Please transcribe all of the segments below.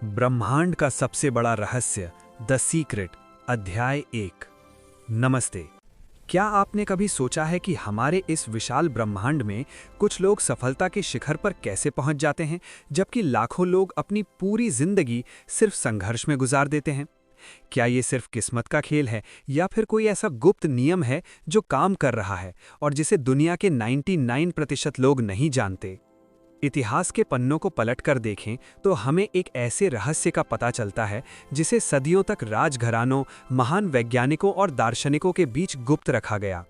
ब्रह्मांड का सबसे बड़ा रहस्य, द सीक्रेट, अध्याय 1। नमस्ते। क्या आपने कभी सोचा है कि हमारे इस विशाल ब्रह्मांड में कुछ लोग सफलता के शिखर पर कैसे पहुंच जाते हैं, जबकि लाखों लोग अपनी पूरी जिंदगी सिर्फ संघर्ष में गुजार देते हैं? क्या ये सिर्फ किस्मत का खेल है, या फिर कोई ऐसा गुप्त नियम है जो काम कर रहा है और जिसे दुनिया के 99% लोग नहीं जानते? इतिहास के पन्नों को पलटकर देखें तो हमें एक ऐसे रहस्य का पता चलता है जिसे सदियों तक राजघरानों, महान वैज्ञानिकों और दार्शनिकों के बीच गुप्त रखा गया।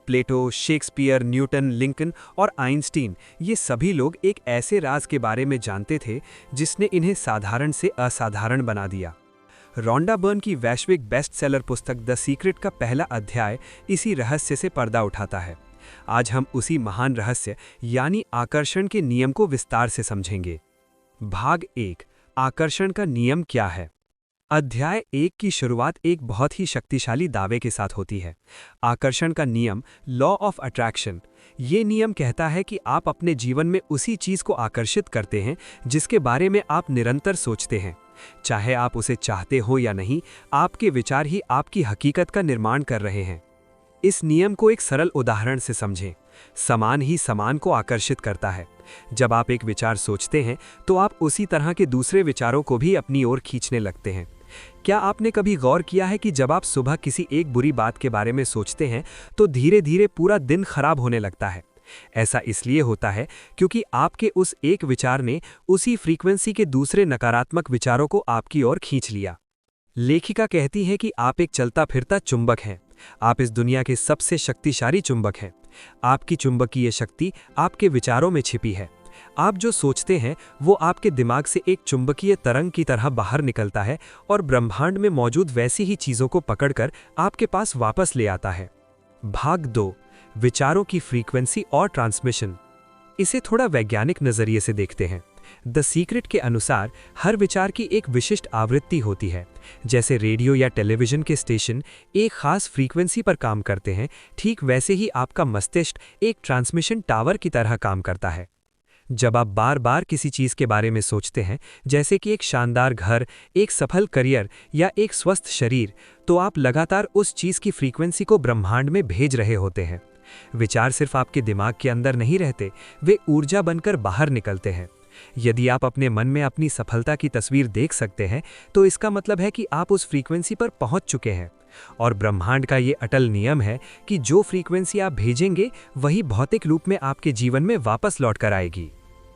प्लेटो, शेक्सपियर, न्यूटन, लिंकन और आइंस्टीन, ये सभी लोग एक ऐसे राज के बारे में जानते थे जिसने इन्हें साधारण से असाधारण बना दिया। रॉन्डा बर्न की वैश्विक बेस्टसेलर पुस्तक द सीक्रेट का पहला अध्याय इसी रहस्य से पर्दा उठाता है। आज हम उसी महान रहस्य यानी आकर्षण के नियम को विस्तार से समझेंगे। भाग 1, आकर्षण का नियम क्या है? अध्याय 1 की शुरुआत एक बहुत ही शक्तिशाली दावे के साथ होती है। आकर्षण का नियम, लॉ ऑफ अट्रैक्शन। ये नियम कहता है कि आप अपने जीवन में उसी चीज को आकर्षित करते हैं जिसके बारे में आप निरंतर सोचते हैं। चाहे आप उसे चाहते हो या नहीं, आपके विचार ही आपकी हकीकत का निर्माण कर रहे हैं। इस नियम को एक सरल उदाहरण से समझें। समान ही समान को आकर्षित करता है। जब आप एक विचार सोचते हैं तो आप उसी तरह के दूसरे विचारों को भी अपनी ओर खींचने लगते हैं। क्या आपने कभी गौर किया है कि जब आप सुबह किसी एक बुरी बात के बारे में सोचते हैं तो धीरे धीरे पूरा दिन खराब होने लगता है? ऐसा इसलिए होता है क्योंकि आपके उस एक विचार ने उसी फ्रीक्वेंसी के दूसरे नकारात्मक विचारों को आपकी ओर खींच लिया। लेखिका कहती है कि आप एक चलता फिरता चुंबक हैं। आप इस दुनिया के सबसे शक्तिशाली चुंबक हैं। आपकी चुंबकीय शक्ति आपके विचारों में छिपी है। आप जो सोचते हैं वो आपके दिमाग से एक चुंबकीय तरंग की तरह बाहर निकलता है और ब्रह्मांड में मौजूद वैसी ही चीजों को पकड़कर आपके पास वापस ले आता है। भाग 2, विचारों की फ्रीक्वेंसी और ट्रांसमिशन। इसे थोड़ा वैज्ञानिक नजरिए से देखते हैं। द सीक्रेट के अनुसार हर विचार की एक विशिष्ट आवृत्ति होती है। जैसे रेडियो या टेलीविजन के स्टेशन एक खास फ्रीक्वेंसी पर काम करते हैं, ठीक वैसे ही आपका मस्तिष्क एक ट्रांसमिशन टावर की तरह काम करता है। जब आप बार बार किसी चीज के बारे में सोचते हैं, जैसे कि एक शानदार घर, एक सफल करियर या एक स्वस्थ शरीर, तो आप लगातार उस चीज की फ्रीक्वेंसी को ब्रह्मांड में भेज रहे होते हैं। विचार सिर्फ आपके दिमाग के अंदर नहीं रहते, वे ऊर्जा बनकर बाहर निकलते हैं। यदि आप अपने मन में अपनी सफलता की तस्वीर देख सकते हैं तो इसका मतलब है कि आप उस फ्रीक्वेंसी पर पहुंच चुके हैं। और ब्रह्मांड का ये अटल नियम है कि जो फ्रीक्वेंसी आप भेजेंगे वही भौतिक रूप में आपके जीवन में वापस लौट कर आएगी।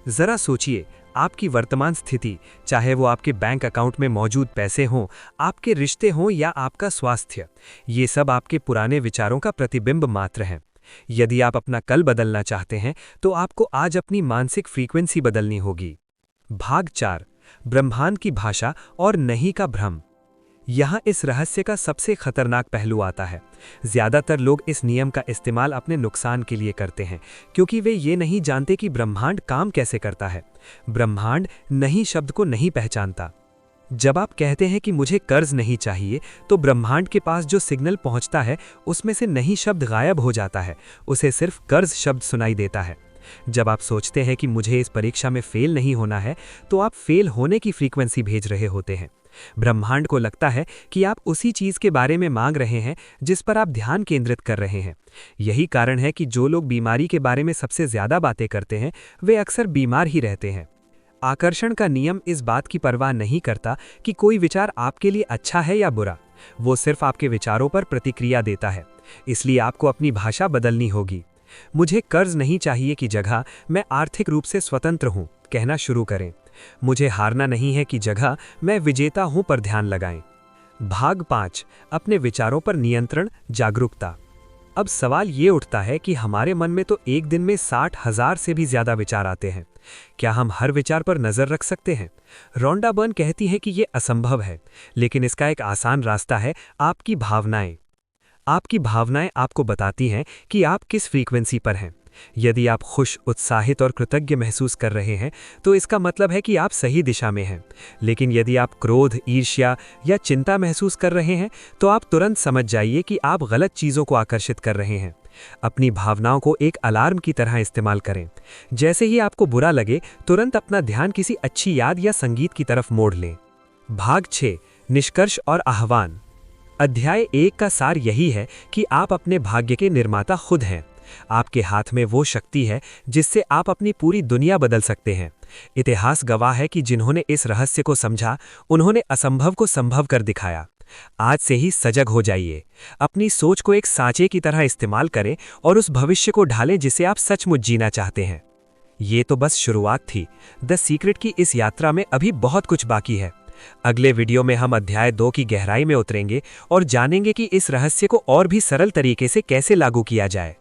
जरा सोचिए, आपकी वर्तमान स्थिति, चाहे वो आपके बैंक अकाउंट में मौजूद पैसे हों, आपके रिश्ते हों या आपका स्वास्थ्य, ये सब आपके पुराने विचारों का प्रतिबिंब मात्र हैं। यदि आप अपना कल बदलना चाहते हैं तो आपको आज अपनी मानसिक फ्रीक्वेंसी बदलनी होगी। भाग 4, ब्रह्मांड की भाषा और नहीं का भ्रम। यहाँ इस रहस्य का सबसे खतरनाक पहलू आता है। ज्यादातर लोग इस नियम का इस्तेमाल अपने नुकसान के लिए करते हैं क्योंकि वे ये नहीं जानते कि ब्रह्मांड काम कैसे करता है। ब्रह्मांड नहीं शब्द को नहीं पहचानता। जब आप कहते हैं कि मुझे कर्ज नहीं चाहिए, तो ब्रह्मांड के पास जो सिग्नल पहुंचता है उसमें से नहीं शब्द गायब हो जाता है, उसे सिर्फ कर्ज शब्द सुनाई देता है। जब आप सोचते हैं कि मुझे इस परीक्षा में फेल नहीं होना है, तो आप फेल होने की फ्रीक्वेंसी भेज रहे होते हैं। ब्रह्मांड को लगता है कि आप उसी चीज के बारे में मांग रहे हैं जिस पर आप ध्यान केंद्रित कर रहे हैं। यही कारण है कि जो लोग बीमारी के बारे में सबसे ज्यादा बातें करते हैं वे अक्सर बीमार ही रहते हैं। आकर्षण का नियम इस बात की परवाह नहीं करता कि कोई विचार आपके लिए अच्छा है या बुरा। वो सिर्फ आपके विचारों पर प्रतिक्रिया देता है। इसलिए आपको अपनी भाषा बदलनी होगी। मुझे कर्ज नहीं चाहिए की जगह मैं आर्थिक रूप से स्वतंत्र हूं कहना शुरू करें। मुझे हारना नहीं है की जगह मैं विजेता हूं पर ध्यान लगाएं। भाग 5, अपने विचारों पर नियंत्रण, जागरूकता। अब सवाल ये उठता है कि हमारे मन में तो एक दिन में 60,000 से भी ज्यादा विचार आते हैं। क्या हम हर विचार पर नजर रख सकते हैं? रॉन्डा बर्न कहती है कि यह असंभव है, लेकिन इसका एक आसान रास्ता है, आपकी भावनाएं। आपकी भावनाएं आपको बताती हैं कि आप किस फ्रीक्वेंसी पर हैं। यदि आप खुश, उत्साहित और कृतज्ञ महसूस कर रहे हैं तो इसका मतलब है कि आप सही दिशा में हैं। लेकिन यदि आप क्रोध, ईर्ष्या या चिंता महसूस कर रहे हैं तो आप तुरंत समझ जाइए कि आप गलत चीजों को आकर्षित कर रहे हैं। अपनी भावनाओं को एक अलार्म की तरह इस्तेमाल करें। जैसे ही आपको बुरा लगे, तुरंत अपना ध्यान किसी अच्छी याद या संगीत की तरफ मोड़ लें। भाग 6, निष्कर्ष और आह्वान। अध्याय 1 का सार यही है कि आप अपने भाग्य के निर्माता खुद हैं। आपके हाथ में वो शक्ति है जिससे आप अपनी पूरी दुनिया बदल सकते हैं। इतिहास गवाह है कि जिन्होंने इस रहस्य को समझा, उन्होंने असंभव को संभव कर दिखाया। आज से ही सजग हो जाइए। अपनी सोच को एक सांचे की तरह इस्तेमाल करें और उस भविष्य को ढालें जिसे आप सचमुच जीना चाहते हैं। ये तो बस शुरुआत थी। द सीक्रेट की इस यात्रा में अभी बहुत कुछ बाकी है। अगले वीडियो में हम अध्याय 2 की गहराई में उतरेंगे और जानेंगे कि इस रहस्य को और भी सरल तरीके से कैसे लागू किया जाए।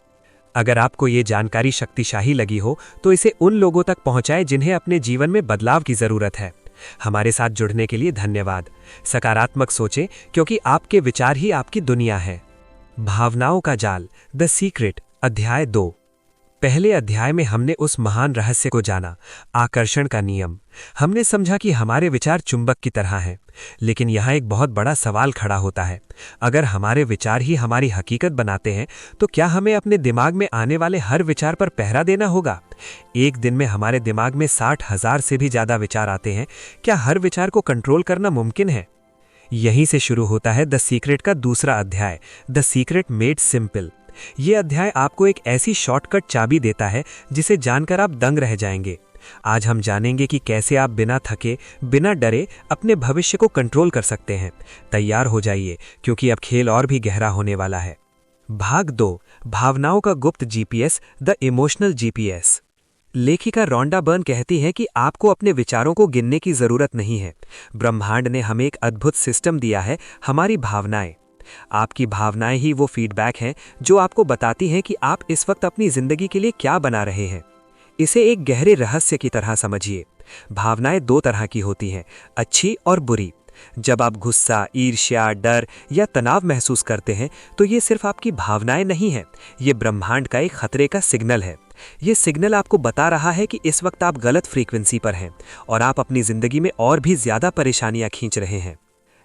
अगर आपको ये जानकारी शक्तिशाली लगी हो तो इसे उन लोगों तक पहुंचाएं जिन्हें अपने जीवन में बदलाव की जरूरत है। हमारे साथ जुड़ने के लिए धन्यवाद। सकारात्मक सोचें, क्योंकि आपके विचार ही आपकी दुनिया है। भावनाओं का जाल, द सीक्रेट, अध्याय 2। पहले अध्याय में हमने उस महान रहस्य को जाना, आकर्षण का नियम। हमने समझा कि हमारे विचार चुंबक की तरह हैं। लेकिन यहाँ एक बहुत बड़ा सवाल खड़ा होता है। अगर हमारे विचार ही हमारी हकीकत बनाते हैं, तो क्या हमें अपने दिमाग में आने वाले हर विचार पर पहरा देना होगा? एक दिन में हमारे दिमाग में 60,000 से भी ज्यादा विचार आते हैं। क्या हर विचार को कंट्रोल करना मुमकिन है? यहीं से शुरू होता है द सीक्रेट का दूसरा अध्याय, द सीक्रेट मेड सिंपल। ये अध्याय आपको एक ऐसी शॉर्टकट चाबी देता है जिसे जानकर आप दंग रह जाएंगे। आज हम जानेंगे कि कैसे आप बिना थके, बिना डरे अपने भविष्य को कंट्रोल कर सकते हैं। तैयार हो जाइए, क्योंकि अब खेल और भी गहरा होने वाला है। भाग 2, भावनाओं का गुप्त जीपीएस, द इमोशनल जीपीएस। लेखिका रोंडा बर्न कहती है कि आपको अपने विचारों को गिनने की जरूरत नहीं है। ब्रह्मांड ने हमें एक अद्भुत सिस्टम दिया है, हमारी भावनाएं। आपकी भावनाएं ही वो फीडबैक हैं जो आपको बताती हैं कि आप इस वक्त अपनी जिंदगी के लिए क्या बना रहे हैं। इसे एक गहरे रहस्य की तरह समझिए। भावनाएं 2 तरह की होती हैं, अच्छी और बुरी। जब आप गुस्सा, ईर्ष्या, डर या तनाव महसूस करते हैं, तो ये सिर्फ आपकी भावनाएं नहीं हैं, ये ब्रह्मांड का एक खतरे का सिग्नल है। ये सिग्नल आपको बता रहा है कि इस वक्त आप गलत फ्रीक्वेंसी पर हैं और आप अपनी जिंदगी में और भी ज्यादा परेशानियां खींच रहे हैं।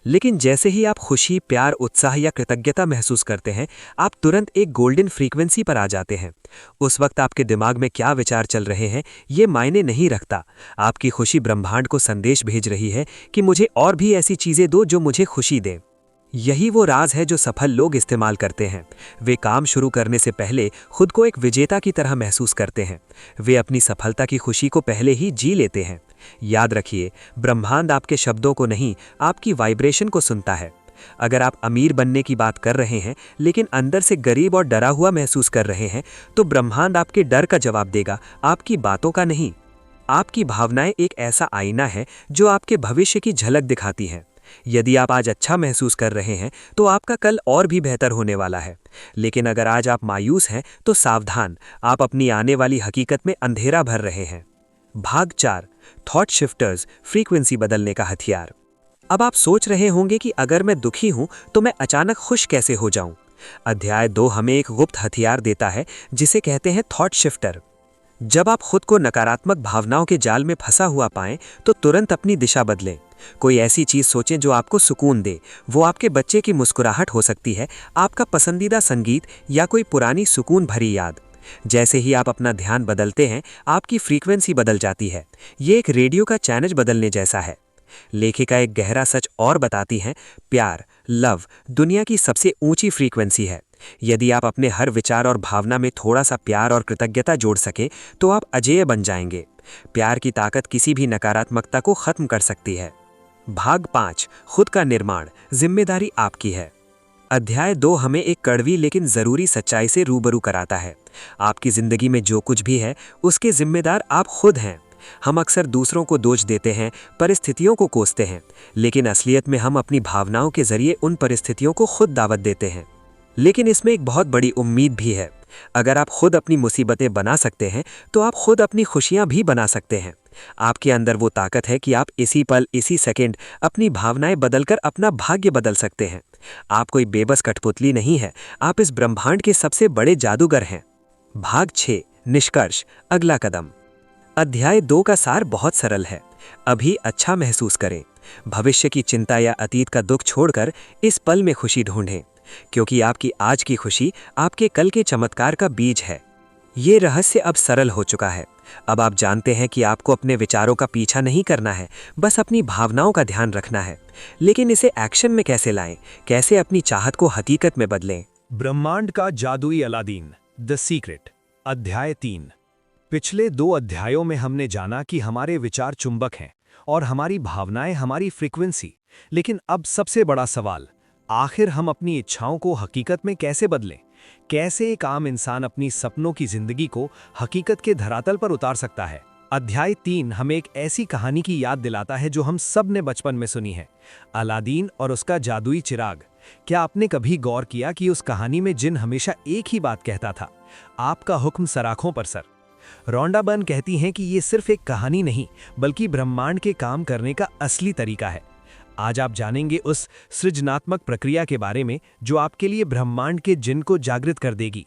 लेकिन जैसे ही आप खुशी, प्यार, उत्साह या कृतज्ञता महसूस करते हैं, आप तुरंत एक गोल्डन फ्रीक्वेंसी पर आ जाते हैं। उस वक्त आपके दिमाग में क्या विचार चल रहे हैं ये मायने नहीं रखता। आपकी खुशी ब्रह्मांड को संदेश भेज रही है कि मुझे और भी ऐसी चीजें दो जो मुझे खुशी दें। यही वो राज है जो सफल लोग इस्तेमाल करते हैं। वे काम शुरू करने से पहले खुद को एक विजेता की तरह महसूस करते हैं। वे अपनी सफलता की खुशी को पहले ही जी लेते हैं। याद रखिए, ब्रह्मांड आपके शब्दों को नहीं, आपकी वाइब्रेशन को सुनता है। अगर आप अमीर बनने की बात कर रहे हैं लेकिन अंदर से गरीब और डरा हुआ महसूस कर रहे हैं, तो ब्रह्मांड आपके डर का जवाब देगा, आपकी बातों का नहीं। आपकी भावनाएं एक ऐसा आईना है जो आपके भविष्य की झलक दिखाती हैं। यदि आप आज अच्छा महसूस कर रहे हैं तो आपका कल और भी बेहतर होने वाला है। लेकिन अगर आज आप मायूस हैं तो सावधान, आप अपनी आने वाली हकीकत में अंधेरा भर रहे हैं। भाग 4, थॉट शिफ्टर्स, फ्रीक्वेंसी बदलने का हथियार। अब आप सोच रहे होंगे कि अगर मैं दुखी हूं तो मैं अचानक खुश कैसे हो जाऊं। अध्याय 2 हमें एक गुप्त हथियार देता है जिसे कहते हैं थॉट शिफ्टर। जब आप खुद को नकारात्मक भावनाओं के जाल में फंसा हुआ पाएं तो तुरंत अपनी दिशा बदलें। कोई ऐसी चीज सोचें जो आपको सुकून दे। वो आपके बच्चे की मुस्कुराहट हो सकती है, आपका पसंदीदा संगीत या कोई पुरानी सुकून भरी याद। जैसे ही आप अपना ध्यान बदलते हैं, आपकी फ्रीक्वेंसी बदल जाती है। ये एक रेडियो का चैनल बदलने जैसा है। लेखिका एक गहरा सच और बताती हैं, प्यार, लव दुनिया की सबसे ऊंची फ्रीक्वेंसी है। यदि आप अपने हर विचार और भावना में थोड़ा सा प्यार और कृतज्ञता जोड़ सके तो आप अजेय बन जाएंगे। प्यार की ताकत किसी भी नकारात्मकता को खत्म कर सकती है। भाग 5, खुद का निर्माण, जिम्मेदारी आपकी है। अध्याय 2 हमें एक कड़वी लेकिन जरूरी सच्चाई से रूबरू कराता है। आपकी जिंदगी में जो कुछ भी है उसके जिम्मेदार आप खुद हैं। हम अक्सर दूसरों को दोष देते हैं, परिस्थितियों को कोसते हैं, लेकिन असलियत में हम अपनी भावनाओं के जरिए उन परिस्थितियों को खुद दावत देते हैं। लेकिन इसमें एक बहुत बड़ी उम्मीद भी है। अगर आप खुद अपनी मुसीबतें बना सकते हैं तो आप खुद अपनी खुशियां भी बना सकते हैं। आपके अंदर वो ताकत है कि आप इसी पल, इसी सेकंड अपनी भावनाएं बदलकर अपना भाग्य बदल सकते हैं। आप कोई बेबस कठपुतली नहीं है, आप इस ब्रह्मांड के सबसे बड़े जादूगर हैं। भाग 6, निष्कर्ष, अगला कदम। अध्याय 2 का सार बहुत सरल है। अभी अच्छा महसूस करें। भविष्य की चिंता या अतीत का दुख छोड़कर इस पल में खुशी ढूंढें। क्योंकि आपकी आज की खुशी आपके कल के चमत्कार का बीज है। ये रहस्य अब सरल हो चुका है। अब आप जानते हैं कि आपको अपने विचारों का पीछा नहीं करना है, बस अपनी भावनाओं का ध्यान रखना है। लेकिन इसे एक्शन में कैसे लाएं? कैसे अपनी चाहत को हकीकत में बदलें? ब्रह्मांड का जादुई अलादीन, द सीक्रेट, अध्याय 3। पिछले 2 अध्यायों में हमने जाना कि हमारे विचार चुंबक हैं और हमारी भावनाएं हमारी फ्रीक्वेंसी। लेकिन अब सबसे बड़ा सवाल, आखिर हम अपनी इच्छाओं को हकीकत में कैसे बदलें? कैसे एक आम इंसान अपनी सपनों की जिंदगी को हकीकत के धरातल पर उतार सकता है? अध्याय 3 हमें एक ऐसी कहानी की याद दिलाता है जो हम सब ने बचपन में सुनी है, अलादीन और उसका जादुई चिराग। क्या आपने कभी गौर किया कि उस कहानी में जिन हमेशा एक ही बात कहता था, आपका हुक्म सराखों पर सर। रोंडा बर्न कहती हैं कि ये सिर्फ एक कहानी नहीं, बल्कि ब्रह्मांड के काम करने का असली तरीका है। आज आप जानेंगे उस सृजनात्मक प्रक्रिया के बारे में जो आपके लिए ब्रह्मांड के जिन को जागृत कर देगी।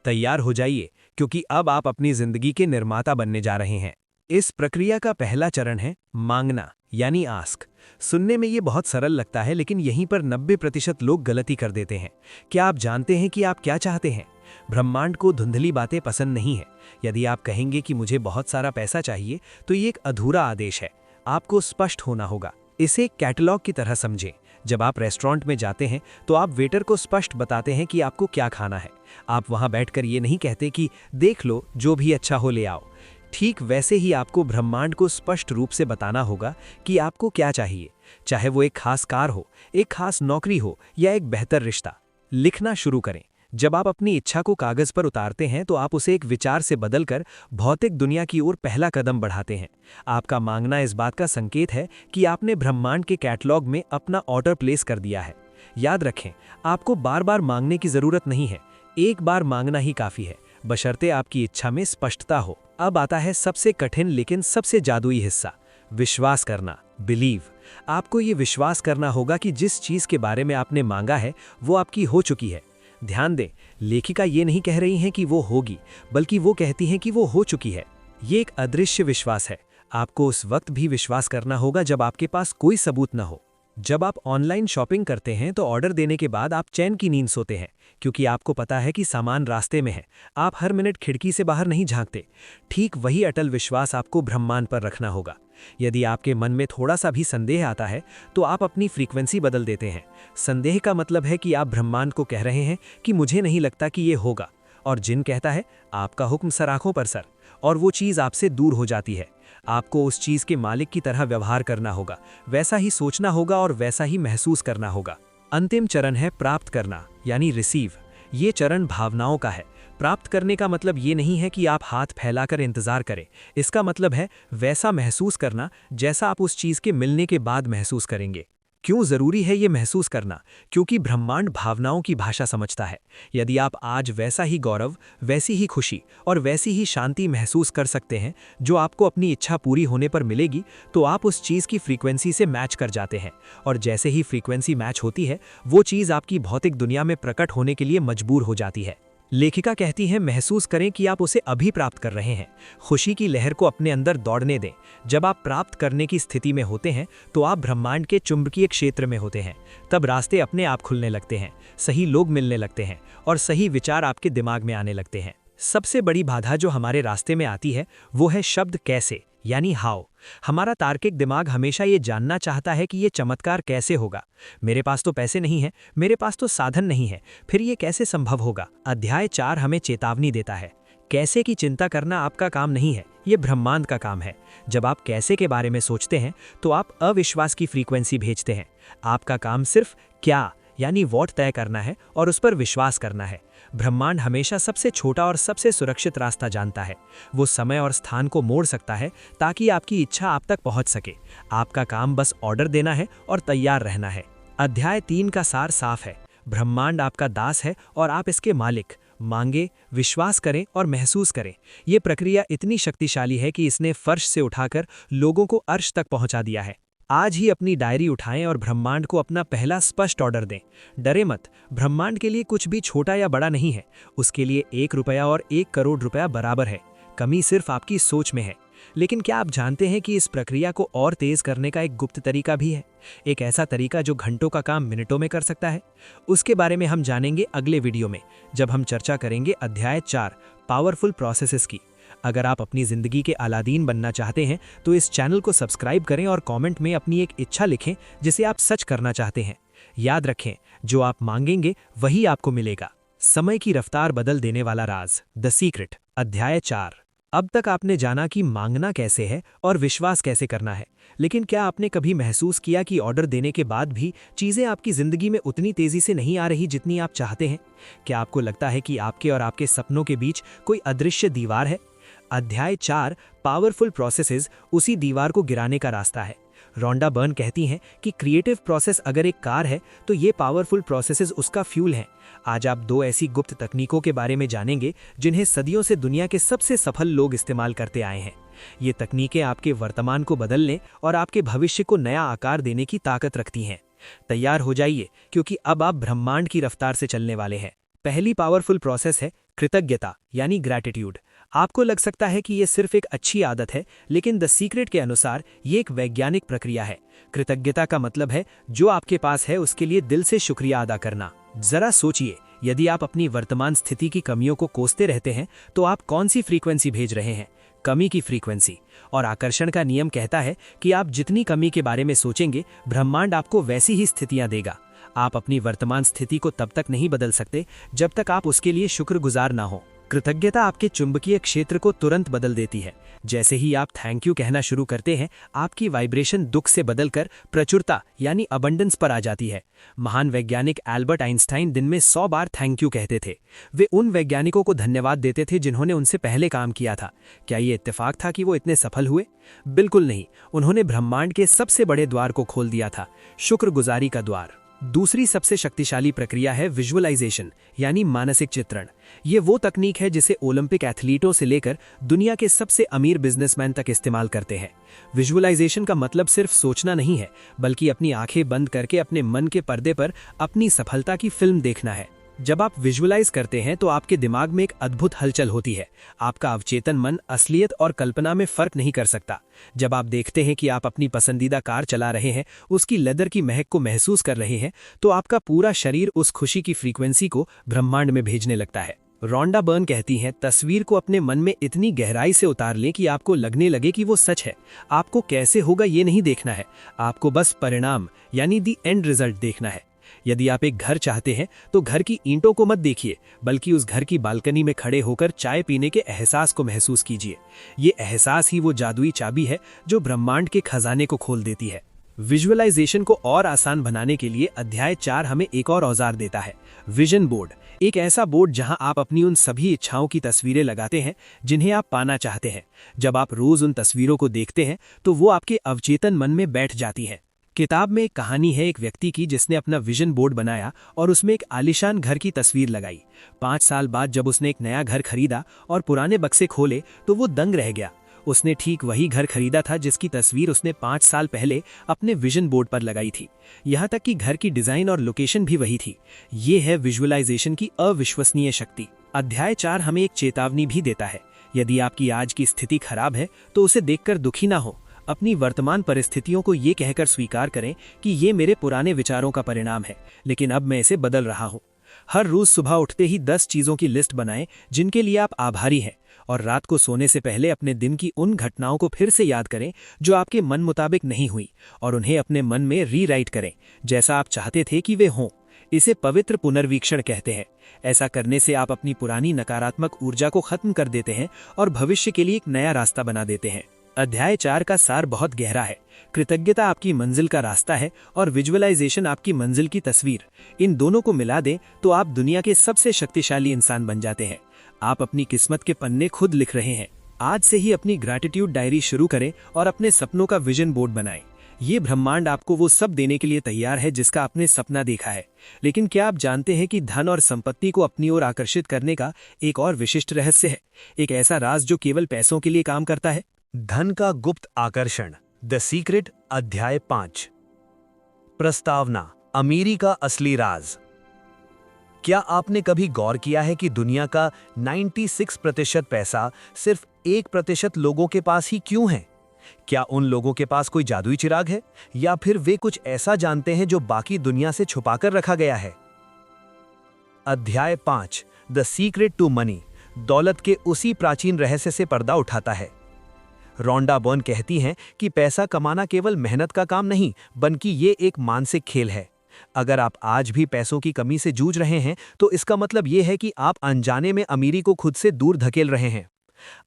तैयार हो जाइए, क्योंकि अब आप अपनी जिंदगी के निर्माता बनने जा रहे हैं। इस प्रक्रिया का पहला चरण है मांगना, यानी आस्क। सुनने में ये बहुत सरल लगता है, लेकिन यहीं पर 90% लोग गलती कर देते हैं। क्या आप जानते हैं कि आप क्या चाहते हैं? ब्रह्मांड को धुंधली बातें पसंद नहीं है। यदि आप कहेंगे कि मुझे बहुत सारा पैसा चाहिए, तो ये एक अधूरा आदेश है। आपको स्पष्ट होना होगा। इसे कैटलॉग की तरह समझें। जब आप रेस्टोरेंट में जाते हैं तो आप वेटर को स्पष्ट बताते हैं कि आपको क्या खाना है। आप वहां बैठकर ये नहीं कहते कि देख लो, जो भी अच्छा हो ले आओ। ठीक वैसे ही आपको ब्रह्मांड को स्पष्ट रूप से बताना होगा कि आपको क्या चाहिए, चाहे वो एक खास कार हो, एक खास नौकरी हो या एक बेहतर रिश्ता। लिखना शुरू करें। जब आप अपनी इच्छा को कागज पर उतारते हैं तो आप उसे एक विचार से बदलकर भौतिक दुनिया की ओर पहला कदम बढ़ाते हैं। आपका मांगना इस बात का संकेत है कि आपने ब्रह्मांड के कैटलॉग में अपना ऑर्डर प्लेस कर दिया है। याद रखें, आपको बार बार मांगने की जरूरत नहीं है, एक बार मांगना ही काफी है, बशर्ते आपकी इच्छा में स्पष्टता हो। अब आता है सबसे कठिन लेकिन सबसे जादुई हिस्सा, विश्वास करना, बिलीव। आपको ये विश्वास करना होगा कि जिस चीज के बारे में आपने मांगा है वो आपकी हो चुकी है। ध्यान दें, लेखिका ये नहीं कह रही हैं कि वो होगी, बल्कि वो कहती हैं कि वो हो चुकी है। ये एक अदृश्य विश्वास है। आपको उस वक्त भी विश्वास करना होगा जब आपके पास कोई सबूत न हो। जब आप ऑनलाइन शॉपिंग करते हैं तो ऑर्डर देने के बाद आप चैन की नींद सोते हैं, क्योंकि आपको पता है कि सामान रास्ते में है। आप हर मिनट खिड़की से बाहर नहीं झांकते। ठीक वही अटल विश्वास आपको ब्रह्मांड पर रखना होगा। यदि आपके मन में थोड़ा सा भी संदेह आता है तो आप अपनी फ्रीक्वेंसी बदल देते हैं। संदेह का मतलब है कि आप ब्रह्मांड को कह रहे हैं कि मुझे नहीं लगता कि ये होगा, और जिन कहता है आपका हुक्म सर आंखों पर सर, और वो चीज़ आपसे दूर हो जाती है। आपको उस चीज़ के मालिक की तरह व्यवहार करना होगा, वैसा ही सोचना होगा और वैसा ही महसूस करना होगा। अंतिम चरण है प्राप्त करना, यानी रिसीव। ये चरण भावनाओं का है। प्राप्त करने का मतलब ये नहीं है कि आप हाथ फैलाकर इंतजार करें। इसका मतलब है वैसा महसूस करना जैसा आप उस चीज़ के मिलने के बाद महसूस करेंगे। क्यों ज़रूरी है ये महसूस करना? क्योंकि ब्रह्मांड भावनाओं की भाषा समझता है। यदि आप आज वैसा ही गौरव, वैसी ही खुशी और वैसी ही शांति महसूस कर सकते हैं जो आपको अपनी इच्छा पूरी होने पर मिलेगी, तो आप उस चीज़ की फ्रीक्वेंसी से मैच कर जाते हैं। और जैसे ही फ्रीक्वेंसी मैच होती है, वो चीज़ आपकी भौतिक दुनिया में प्रकट होने के लिए मजबूर हो जाती है। लेखिका कहती है, महसूस करें कि आप उसे अभी प्राप्त कर रहे हैं। खुशी की लहर को अपने अंदर दौड़ने दें। जब आप प्राप्त करने की स्थिति में होते हैं तो आप ब्रह्मांड के चुंबकीय क्षेत्र में होते हैं। तब रास्ते अपने आप खुलने लगते हैं, सही लोग मिलने लगते हैं और सही विचार आपके दिमाग में आने लगते हैं। सबसे बड़ी बाधा जो हमारे रास्ते में आती है वो है शब्द कैसे, यानी हाउ। हमारा तार्किक दिमाग हमेशा ये जानना चाहता है कि ये चमत्कार कैसे होगा। मेरे पास तो पैसे नहीं है, मेरे पास तो साधन नहीं है, फिर ये कैसे संभव होगा? अध्याय 4 हमें चेतावनी देता है, कैसे की चिंता करना आपका काम नहीं है, ये ब्रह्मांड का काम है। जब आप कैसे के बारे में सोचते हैं तो आप अविश्वास की फ्रीक्वेंसी भेजते हैं। आपका काम सिर्फ क्या, यानी वॉट तय करना है और उस पर विश्वास करना है। ब्रह्मांड हमेशा सबसे छोटा और सबसे सुरक्षित रास्ता जानता है। वो समय और स्थान को मोड़ सकता है ताकि आपकी इच्छा आप तक पहुंच सके। आपका काम बस ऑर्डर देना है और तैयार रहना है। अध्याय 3 का सार साफ है, ब्रह्मांड आपका दास है और आप इसके मालिक। मांगे, विश्वास करें और महसूस करें। ये प्रक्रिया इतनी शक्तिशाली है कि इसने फर्श से उठाकर लोगों को अर्श तक पहुंचा दिया है। आज ही अपनी डायरी उठाएं और ब्रह्मांड को अपना पहला स्पष्ट ऑर्डर दें। डरे मत, ब्रह्मांड के लिए कुछ भी छोटा या बड़ा नहीं है। उसके लिए 1 रुपया और 1 करोड़ रुपया बराबर है। कमी सिर्फ आपकी सोच में है। लेकिन क्या आप जानते हैं कि इस प्रक्रिया को और तेज करने का एक गुप्त तरीका भी है, एक ऐसा तरीका जो घंटों का काम मिनटों में कर सकता है? उसके बारे में हम जानेंगे अगले वीडियो में, जब हम चर्चा करेंगे अध्याय 4 पावरफुल प्रोसेसेस की। अगर आप अपनी जिंदगी के अलादीन बनना चाहते हैं तो इस चैनल को सब्सक्राइब करें और कमेंट में अपनी एक इच्छा लिखें जिसे आप सच करना चाहते हैं। याद रखें, जो आप मांगेंगे वही आपको मिलेगा। समय की रफ्तार बदल देने वाला राज, द सीक्रेट, अध्याय 4। अब तक आपने जाना कि मांगना कैसे है और विश्वास कैसे करना है, लेकिन क्या आपने कभी महसूस किया कि ऑर्डर देने के बाद भी चीजें आपकी जिंदगी में उतनी तेजी से नहीं आ रही जितनी आप चाहते हैं? क्या आपको लगता है कि आपके और आपके सपनों के बीच कोई अदृश्य दीवार है? अध्याय 4 पावरफुल प्रोसेसेस उसी दीवार को गिराने का रास्ता है। रोंडा बर्न कहती हैं कि क्रिएटिव प्रोसेस अगर एक कार है तो ये पावरफुल प्रोसेसेस उसका फ्यूल हैं। आज आप 2 ऐसी गुप्त तकनीकों के बारे में जानेंगे जिन्हें सदियों से दुनिया के सबसे सफल लोग इस्तेमाल करते आए हैं। ये तकनीकें आपके वर्तमान को बदलने और आपके भविष्य को नया आकार देने की ताकत रखती हैं। तैयार हो जाइए, क्योंकि अब आप ब्रह्मांड की रफ्तार से चलने वाले हैं। पहली पावरफुल प्रोसेस है कृतज्ञता यानी ग्रैटिट्यूड। आपको लग सकता है कि यह सिर्फ एक अच्छी आदत है, लेकिन द सीक्रेट के अनुसार ये एक वैज्ञानिक प्रक्रिया है। कृतज्ञता का मतलब है जो आपके पास है उसके लिए दिल से शुक्रिया अदा करना। जरा सोचिए, यदि आप अपनी वर्तमान स्थिति की कमियों को कोसते रहते हैं तो आप कौन सी फ्रीक्वेंसी भेज रहे हैं? कमी की फ्रीक्वेंसी। और आकर्षण का नियम कहता है कि आप जितनी कमी के बारे में सोचेंगे, ब्रह्मांड आपको वैसी ही स्थितियां देगा। आप अपनी वर्तमान स्थिति को तब तक नहीं बदल सकते जब तक आप उसके लिए शुक्रगुजार ना हो। कृतज्ञता आपके चुंबकीय क्षेत्र को तुरंत बदल देती है। जैसे ही आप थैंक यू कहना शुरू करते हैं, आपकी वाइब्रेशन दुख से बदलकर प्रचुरता यानी अबंडेंस पर आ जाती है। महान वैज्ञानिक एल्बर्ट आइंस्टाइन दिन में 100 बार थैंक यू कहते थे। वे उन वैज्ञानिकों को धन्यवाद देते थे जिन्होंने उनसे पहले काम किया था। क्या ये इत्तेफाक था कि वो इतने सफल हुए? बिल्कुल नहीं। उन्होंने ब्रह्मांड के सबसे बड़े द्वार को खोल दिया था, शुक्रगुजारी का द्वार। दूसरी सबसे शक्तिशाली प्रक्रिया है विजुअलाइजेशन यानी मानसिक चित्रण। ये वो तकनीक है जिसे ओलंपिक एथलीटों से लेकर दुनिया के सबसे अमीर बिजनेसमैन तक इस्तेमाल करते हैं। विजुअलाइजेशन का मतलब सिर्फ सोचना नहीं है, बल्कि अपनी आंखें बंद करके अपने मन के पर्दे पर अपनी सफलता की फिल्म देखना है। जब आप विजुअलाइज करते हैं तो आपके दिमाग में एक अद्भुत हलचल होती है। आपका अवचेतन मन असलियत और कल्पना में फर्क नहीं कर सकता। जब आप देखते हैं कि आप अपनी पसंदीदा कार चला रहे हैं, उसकी लेदर की महक को महसूस कर रहे हैं, तो आपका पूरा शरीर उस खुशी की फ्रीक्वेंसी को ब्रह्मांड में भेजने लगता है। रोंडा बर्न कहती हैं, तस्वीर को अपने मन में इतनी गहराई से उतार लें कि आपको लगने लगे कि वो सच है। आपको कैसे होगा ये नहीं देखना है, आपको बस परिणाम यानी दी एंड रिजल्ट देखना है। यदि आप एक घर चाहते हैं तो घर की ईंटों को मत देखिए, बल्कि उस घर की बालकनी में खड़े होकर चाय पीने के एहसास को महसूस कीजिए। ये एहसास ही वो जादुई चाबी है जो ब्रह्मांड के खजाने को खोल देती है। विजुअलाइजेशन को और आसान बनाने के लिए अध्याय 4 हमें एक और औजार देता है, विजन बोर्ड। एक ऐसा बोर्ड जहां आप अपनी उन सभी इच्छाओं की तस्वीरें लगाते हैं जिन्हें आप पाना चाहते हैं। जब आप रोज उन तस्वीरों को देखते हैं तो वो आपके अवचेतन मन में बैठ जाती हैं। किताब में एक कहानी है एक व्यक्ति की जिसने अपना विजन बोर्ड बनाया और उसमें एक आलीशान घर की तस्वीर लगाई। 5 साल बाद जब उसने एक नया घर खरीदा और पुराने बक्से खोले तो वो दंग रह गया। उसने ठीक वही घर खरीदा था जिसकी तस्वीर उसने 5 साल पहले अपने विजन बोर्ड पर लगाई थी। यहाँ तक कि घर की डिजाइन और लोकेशन भी वही थी। ये है विजुअलाइजेशन की अविश्वसनीय शक्ति। अध्याय 4 हमें एक चेतावनी भी देता है। यदि आपकी आज की स्थिति खराब है तो उसे देखकर दुखी ना हो। अपनी वर्तमान परिस्थितियों को ये कहकर स्वीकार करें कि ये मेरे पुराने विचारों का परिणाम है, लेकिन अब मैं इसे बदल रहा हूँ। हर रोज सुबह उठते ही 10 चीजों की लिस्ट बनाएं जिनके लिए आप आभारी हैं, और रात को सोने से पहले अपने दिन की उन घटनाओं को फिर से याद करें जो आपके मन मुताबिक नहीं हुई, और उन्हें अपने मन में रीराइट करें जैसा आप चाहते थे कि वे हों। इसे पवित्र पुनर्वीक्षण कहते हैं। ऐसा करने से आप अपनी पुरानी नकारात्मक ऊर्जा को खत्म कर देते हैं और भविष्य के लिए एक नया रास्ता बना देते हैं। अध्याय 4 का सार बहुत गहरा है। कृतज्ञता आपकी मंजिल का रास्ता है और विजुअलाइजेशन आपकी मंजिल की तस्वीर। इन दोनों को मिला दें तो आप दुनिया के सबसे शक्तिशाली इंसान बन जाते हैं। आप अपनी किस्मत के पन्ने खुद लिख रहे हैं। आज से ही अपनी ग्रैटिट्यूड डायरी शुरू करें और अपने सपनों का विजन बोर्ड बनाएं। ये ब्रह्मांड आपको वो सब देने के लिए तैयार है जिसका आपने सपना देखा है। लेकिन क्या आप जानते हैं कि धन और संपत्ति को अपनी ओर आकर्षित करने का एक और विशिष्ट रहस्य है, एक ऐसा राज जो केवल पैसों के लिए काम करता है? धन का गुप्त आकर्षण, द सीक्रेट, अध्याय 5। प्रस्तावना, अमीरी का असली राज। क्या आपने कभी गौर किया है कि दुनिया का 96% पैसा सिर्फ 1% लोगों के पास ही क्यों है? क्या उन लोगों के पास कोई जादुई चिराग है, या फिर वे कुछ ऐसा जानते हैं जो बाकी दुनिया से छुपाकर रखा गया है? अध्याय 5 द सीक्रेट टू मनी दौलत के उसी प्राचीन रहस्य से पर्दा उठाता है। रोंडा बर्न कहती हैं कि पैसा कमाना केवल मेहनत का काम नहीं, बल्कि ये एक मानसिक खेल है। अगर आप आज भी पैसों की कमी से जूझ रहे हैं, तो इसका मतलब ये है कि आप अनजाने में अमीरी को खुद से दूर धकेल रहे हैं।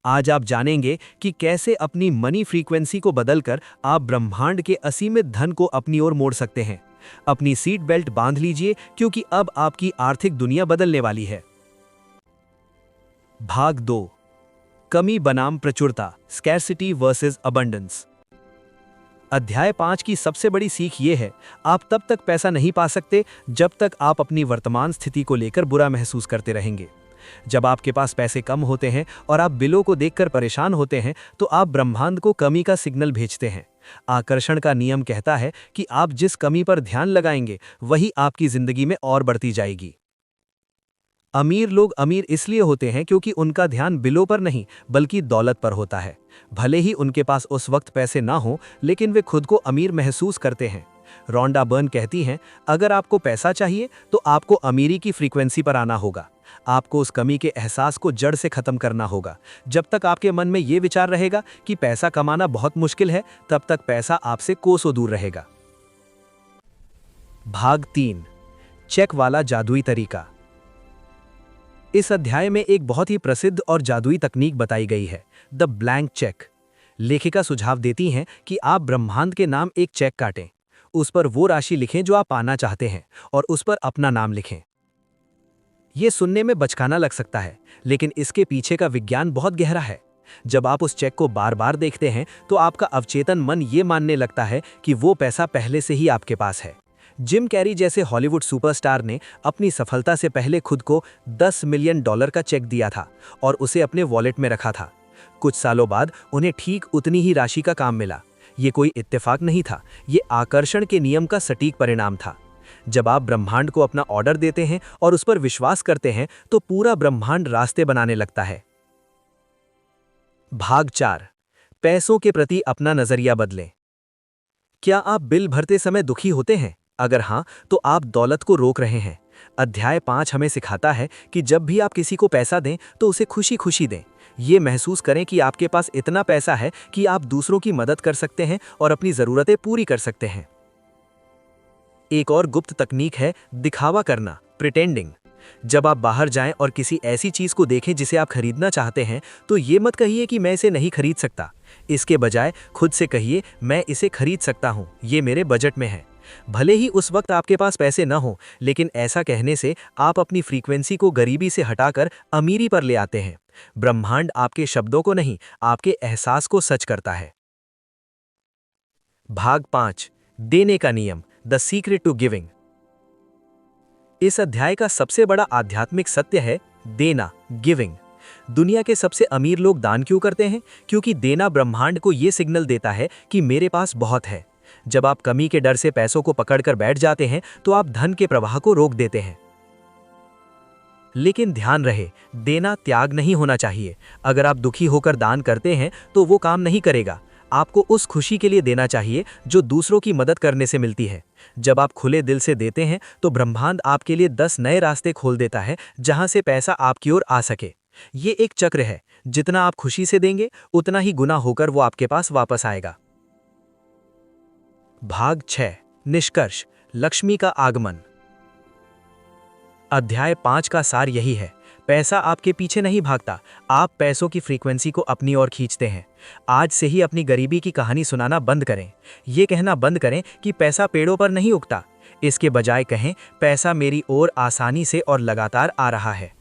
आज आप जानेंगे कि कैसे अपनी मनी फ्रीक्वेंसी को बदलकर आप ब्रह्मांड के असीमित धन को अपनी ओर मोड़ सकते हैं। अपनी सीट बेल्ट बांध लीजिए, क्योंकि अब आपकी आर्थिक दुनिया बदलने वाली है। भाग 2 कमी बनाम प्रचुरता, स्कैर्सिटी वर्सेस अबंडेंस। अध्याय 5 की सबसे बड़ी सीख ये है, आप तब तक पैसा नहीं पा सकते जब तक आप अपनी वर्तमान स्थिति को लेकर बुरा महसूस करते रहेंगे। जब आपके पास पैसे कम होते हैं और आप बिलों को देखकर परेशान होते हैं, तो आप ब्रह्मांड को कमी का सिग्नल भेजते हैं। आकर्षण का नियम कहता है कि आप जिस कमी पर ध्यान लगाएंगे, वही आपकी जिंदगी में और बढ़ती जाएगी। अमीर लोग अमीर इसलिए होते हैं क्योंकि उनका ध्यान बिलों पर नहीं, बल्कि दौलत पर होता है। भले ही उनके पास उस वक्त पैसे ना हो, लेकिन वे खुद को अमीर महसूस करते हैं। रोंडा बर्न कहती हैं, अगर आपको पैसा चाहिए तो आपको अमीरी की फ्रीक्वेंसी पर आना होगा। आपको उस कमी के एहसास को जड़ से खत्म करना होगा। जब तक आपके मन में ये विचार रहेगा कि पैसा कमाना बहुत मुश्किल है, तब तक पैसा आपसे कोसों दूर रहेगा। भाग 3 चेक वाला जादुई तरीका। इस अध्याय में एक बहुत ही प्रसिद्ध और जादुई तकनीक बताई गई है, द ब्लैंक चेक। लेखिका सुझाव देती हैं कि आप ब्रह्मांड के नाम एक चेक काटें, उस पर वो राशि लिखें जो आप पाना चाहते हैं, और उस पर अपना नाम लिखें। यह सुनने में बचकाना लग सकता है, लेकिन इसके पीछे का विज्ञान बहुत गहरा है। जब आप उस चेक को बार बार देखते हैं, तो आपका अवचेतन मन ये मानने लगता है कि वो पैसा पहले से ही आपके पास है। जिम कैरी जैसे हॉलीवुड सुपरस्टार ने अपनी सफलता से पहले खुद को $10 मिलियन का चेक दिया था और उसे अपने वॉलेट में रखा था। कुछ सालों बाद उन्हें ठीक उतनी ही राशि का काम मिला। ये कोई इत्तेफाक नहीं था, ये आकर्षण के नियम का सटीक परिणाम था। जब आप ब्रह्मांड को अपना ऑर्डर देते हैं और उस पर विश्वास करते हैं, तो पूरा ब्रह्मांड रास्ते बनाने लगता है। भाग 4 पैसों के प्रति अपना नजरिया बदलें। क्या आप बिल भरते समय दुखी होते हैं? अगर हाँ, तो आप दौलत को रोक रहे हैं। अध्याय 5 हमें सिखाता है कि जब भी आप किसी को पैसा दें, तो उसे खुशी खुशी दें। ये महसूस करें कि आपके पास इतना पैसा है कि आप दूसरों की मदद कर सकते हैं और अपनी ज़रूरतें पूरी कर सकते हैं। एक और गुप्त तकनीक है दिखावा करना, प्रिटेंडिंग। जब आप बाहर जाएं और किसी ऐसी चीज को देखें जिसे आप खरीदना चाहते हैं, तो ये मत कहिए कि मैं इसे नहीं खरीद सकता। इसके बजाय खुद से कहिए, मैं इसे खरीद सकता हूं, ये मेरे बजट में है। भले ही उस वक्त आपके पास पैसे न हो, लेकिन ऐसा कहने से आप अपनी फ्रीक्वेंसी को गरीबी से हटाकर अमीरी पर ले आते हैं। ब्रह्मांड आपके शब्दों को नहीं, आपके एहसास को सच करता है। भाग 5 देने का नियम, द सीक्रेट टू गिविंग। इस अध्याय का सबसे बड़ा आध्यात्मिक सत्य है देना, गिविंग। दुनिया के सबसे अमीर लोग दान क्यों करते हैं? क्योंकि देना ब्रह्मांड को यह सिग्नल देता है कि मेरे पास बहुत है। जब आप कमी के डर से पैसों को पकड़कर बैठ जाते हैं, तो आप धन के प्रवाह को रोक देते हैं। लेकिन ध्यान रहे, देना त्याग नहीं होना चाहिए। अगर आप दुखी होकर दान करते हैं, तो वो काम नहीं करेगा। आपको उस खुशी के लिए देना चाहिए जो दूसरों की मदद करने से मिलती है। जब आप खुले दिल से देते हैं, तो ब्रह्मांड आपके लिए 10 नए रास्ते खोल देता है, जहां से पैसा आपकी ओर आ सके। ये एक चक्र है, जितना आप खुशी से देंगे, उतना ही गुना होकर वो आपके पास वापस आएगा। भाग 6 निष्कर्ष, लक्ष्मी का आगमन। अध्याय 5 का सार यही है, पैसा आपके पीछे नहीं भागता, आप पैसों की फ्रीक्वेंसी को अपनी ओर खींचते हैं। आज से ही अपनी गरीबी की कहानी सुनाना बंद करें। ये कहना बंद करें कि पैसा पेड़ों पर नहीं उगता। इसके बजाय कहें, पैसा मेरी ओर आसानी से और लगातार आ रहा है।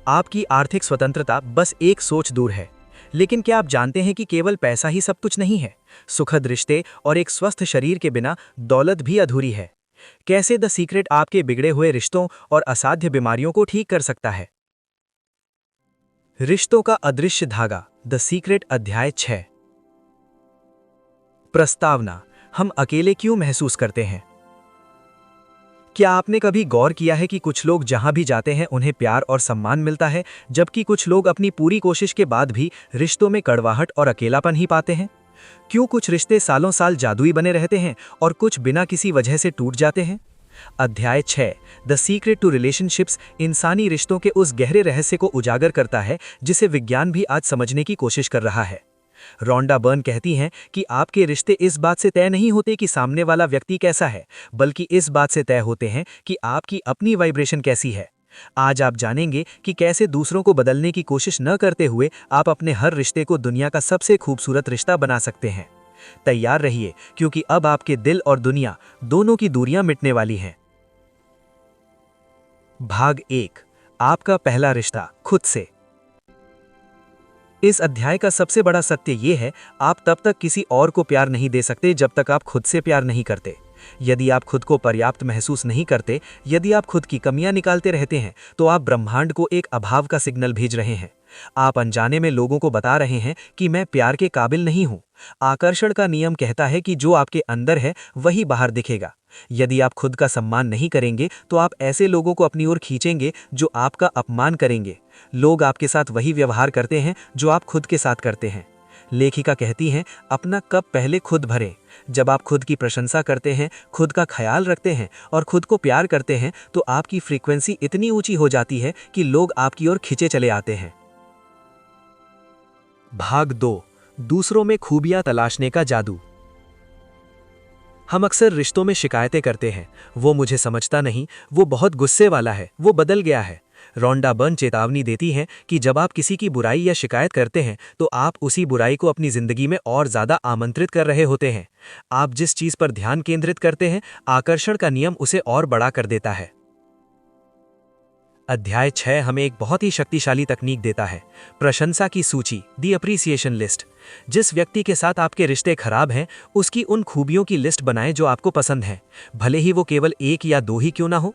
आपकी आर्थिक स्वतंत्रता बस एक सोच दूर है। लेकिन क्या आप जानते हैं कि केवल पैसा ही सब कुछ नहीं है? सुखद रिश्ते और एक स्वस्थ शरीर के बिना दौलत भी अधूरी है। कैसे द सीक्रेट आपके बिगड़े हुए रिश्तों और असाध्य बीमारियों को ठीक कर सकता है। रिश्तों का अदृश्य धागा, द सीक्रेट अध्याय 6। प्रस्तावना, हम अकेले क्यों महसूस करते हैं? क्या आपने कभी गौर किया है कि कुछ लोग जहां भी जाते हैं उन्हें प्यार और सम्मान मिलता है, जबकि कुछ लोग अपनी पूरी कोशिश के बाद भी रिश्तों में कड़वाहट और अकेलापन ही पाते हैं? क्यों कुछ रिश्ते सालों साल जादुई बने रहते हैं और कुछ बिना किसी वजह से टूट जाते हैं? अध्याय 6 द सीक्रेट टू रिलेशनशिप्स इंसानी रिश्तों के उस गहरे रहस्य को उजागर करता है जिसे विज्ञान भी आज समझने की कोशिश कर रहा है। रोंडा बर्न कहती हैं कि आपके रिश्ते इस बात से तय नहीं होते कि सामने वाला व्यक्ति कैसा है, बल्कि इस बात से तय होते हैं कि आपकी अपनी वाइब्रेशन कैसी है। आज आप जानेंगे कि कैसे दूसरों को बदलने की कोशिश न करते हुए आप अपने हर रिश्ते को दुनिया का सबसे खूबसूरत रिश्ता बना सकते हैं। तैयार रहिए, क्योंकि अब आपके दिल और दुनिया दोनों की दूरियां मिटने वाली हैं। भाग 1 आपका पहला रिश्ता खुद से। इस अध्याय का सबसे बड़ा सत्य यह है, आप तब तक किसी और को प्यार नहीं दे सकते जब तक आप खुद से प्यार नहीं करते। यदि आप खुद को पर्याप्त महसूस नहीं करते, यदि आप खुद की कमियां निकालते रहते हैं, तो आप ब्रह्मांड को एक अभाव का सिग्नल भेज रहे हैं। आप अनजाने में लोगों को बता रहे हैं कि मैं प्यार के काबिल नहीं हूं। आकर्षण का नियम कहता है कि जो आपके अंदर है वही बाहर दिखेगा। यदि आप खुद का सम्मान नहीं करेंगे, तो आप ऐसे लोगों को अपनी ओर खींचेंगे जो आपका अपमान करेंगे। लोग आपके साथ वही व्यवहार करते हैं जो आप खुद के साथ करते हैं। लेखिका कहती हैं, अपना कप पहले खुद भरें। जब आप खुद की प्रशंसा करते हैं, खुद का ख्याल रखते हैं और खुद को प्यार करते हैं, तो आपकी फ्रीक्वेंसी इतनी ऊंची हो जाती है कि लोग आपकी ओर खिंचे चले आते हैं। भाग 2 दूसरों में खूबियां तलाशने का जादू। हम अक्सर रिश्तों में शिकायतें करते हैं, वो मुझे समझता नहीं, वो बहुत गुस्से वाला है, वो बदल गया है। रोंडा बर्न चेतावनी देती हैं कि जब आप किसी की बुराई या शिकायत करते हैं, तो आप उसी बुराई को अपनी जिंदगी में और ज्यादा आमंत्रित कर रहे होते हैं। आप जिस चीज पर ध्यान केंद्रित करते हैं, आकर्षण का नियम उसे और बड़ा कर देता है। अध्याय 6 हमें एक बहुत ही शक्तिशाली तकनीक देता है, प्रशंसा की सूची, दी अप्रिसिएशन लिस्ट। जिस व्यक्ति के साथ आपके रिश्ते खराब हैं, उसकी उन खूबियों की लिस्ट बनाएं जो आपको पसंद हैं, भले ही वो केवल 1 या 2 ही क्यों ना हो।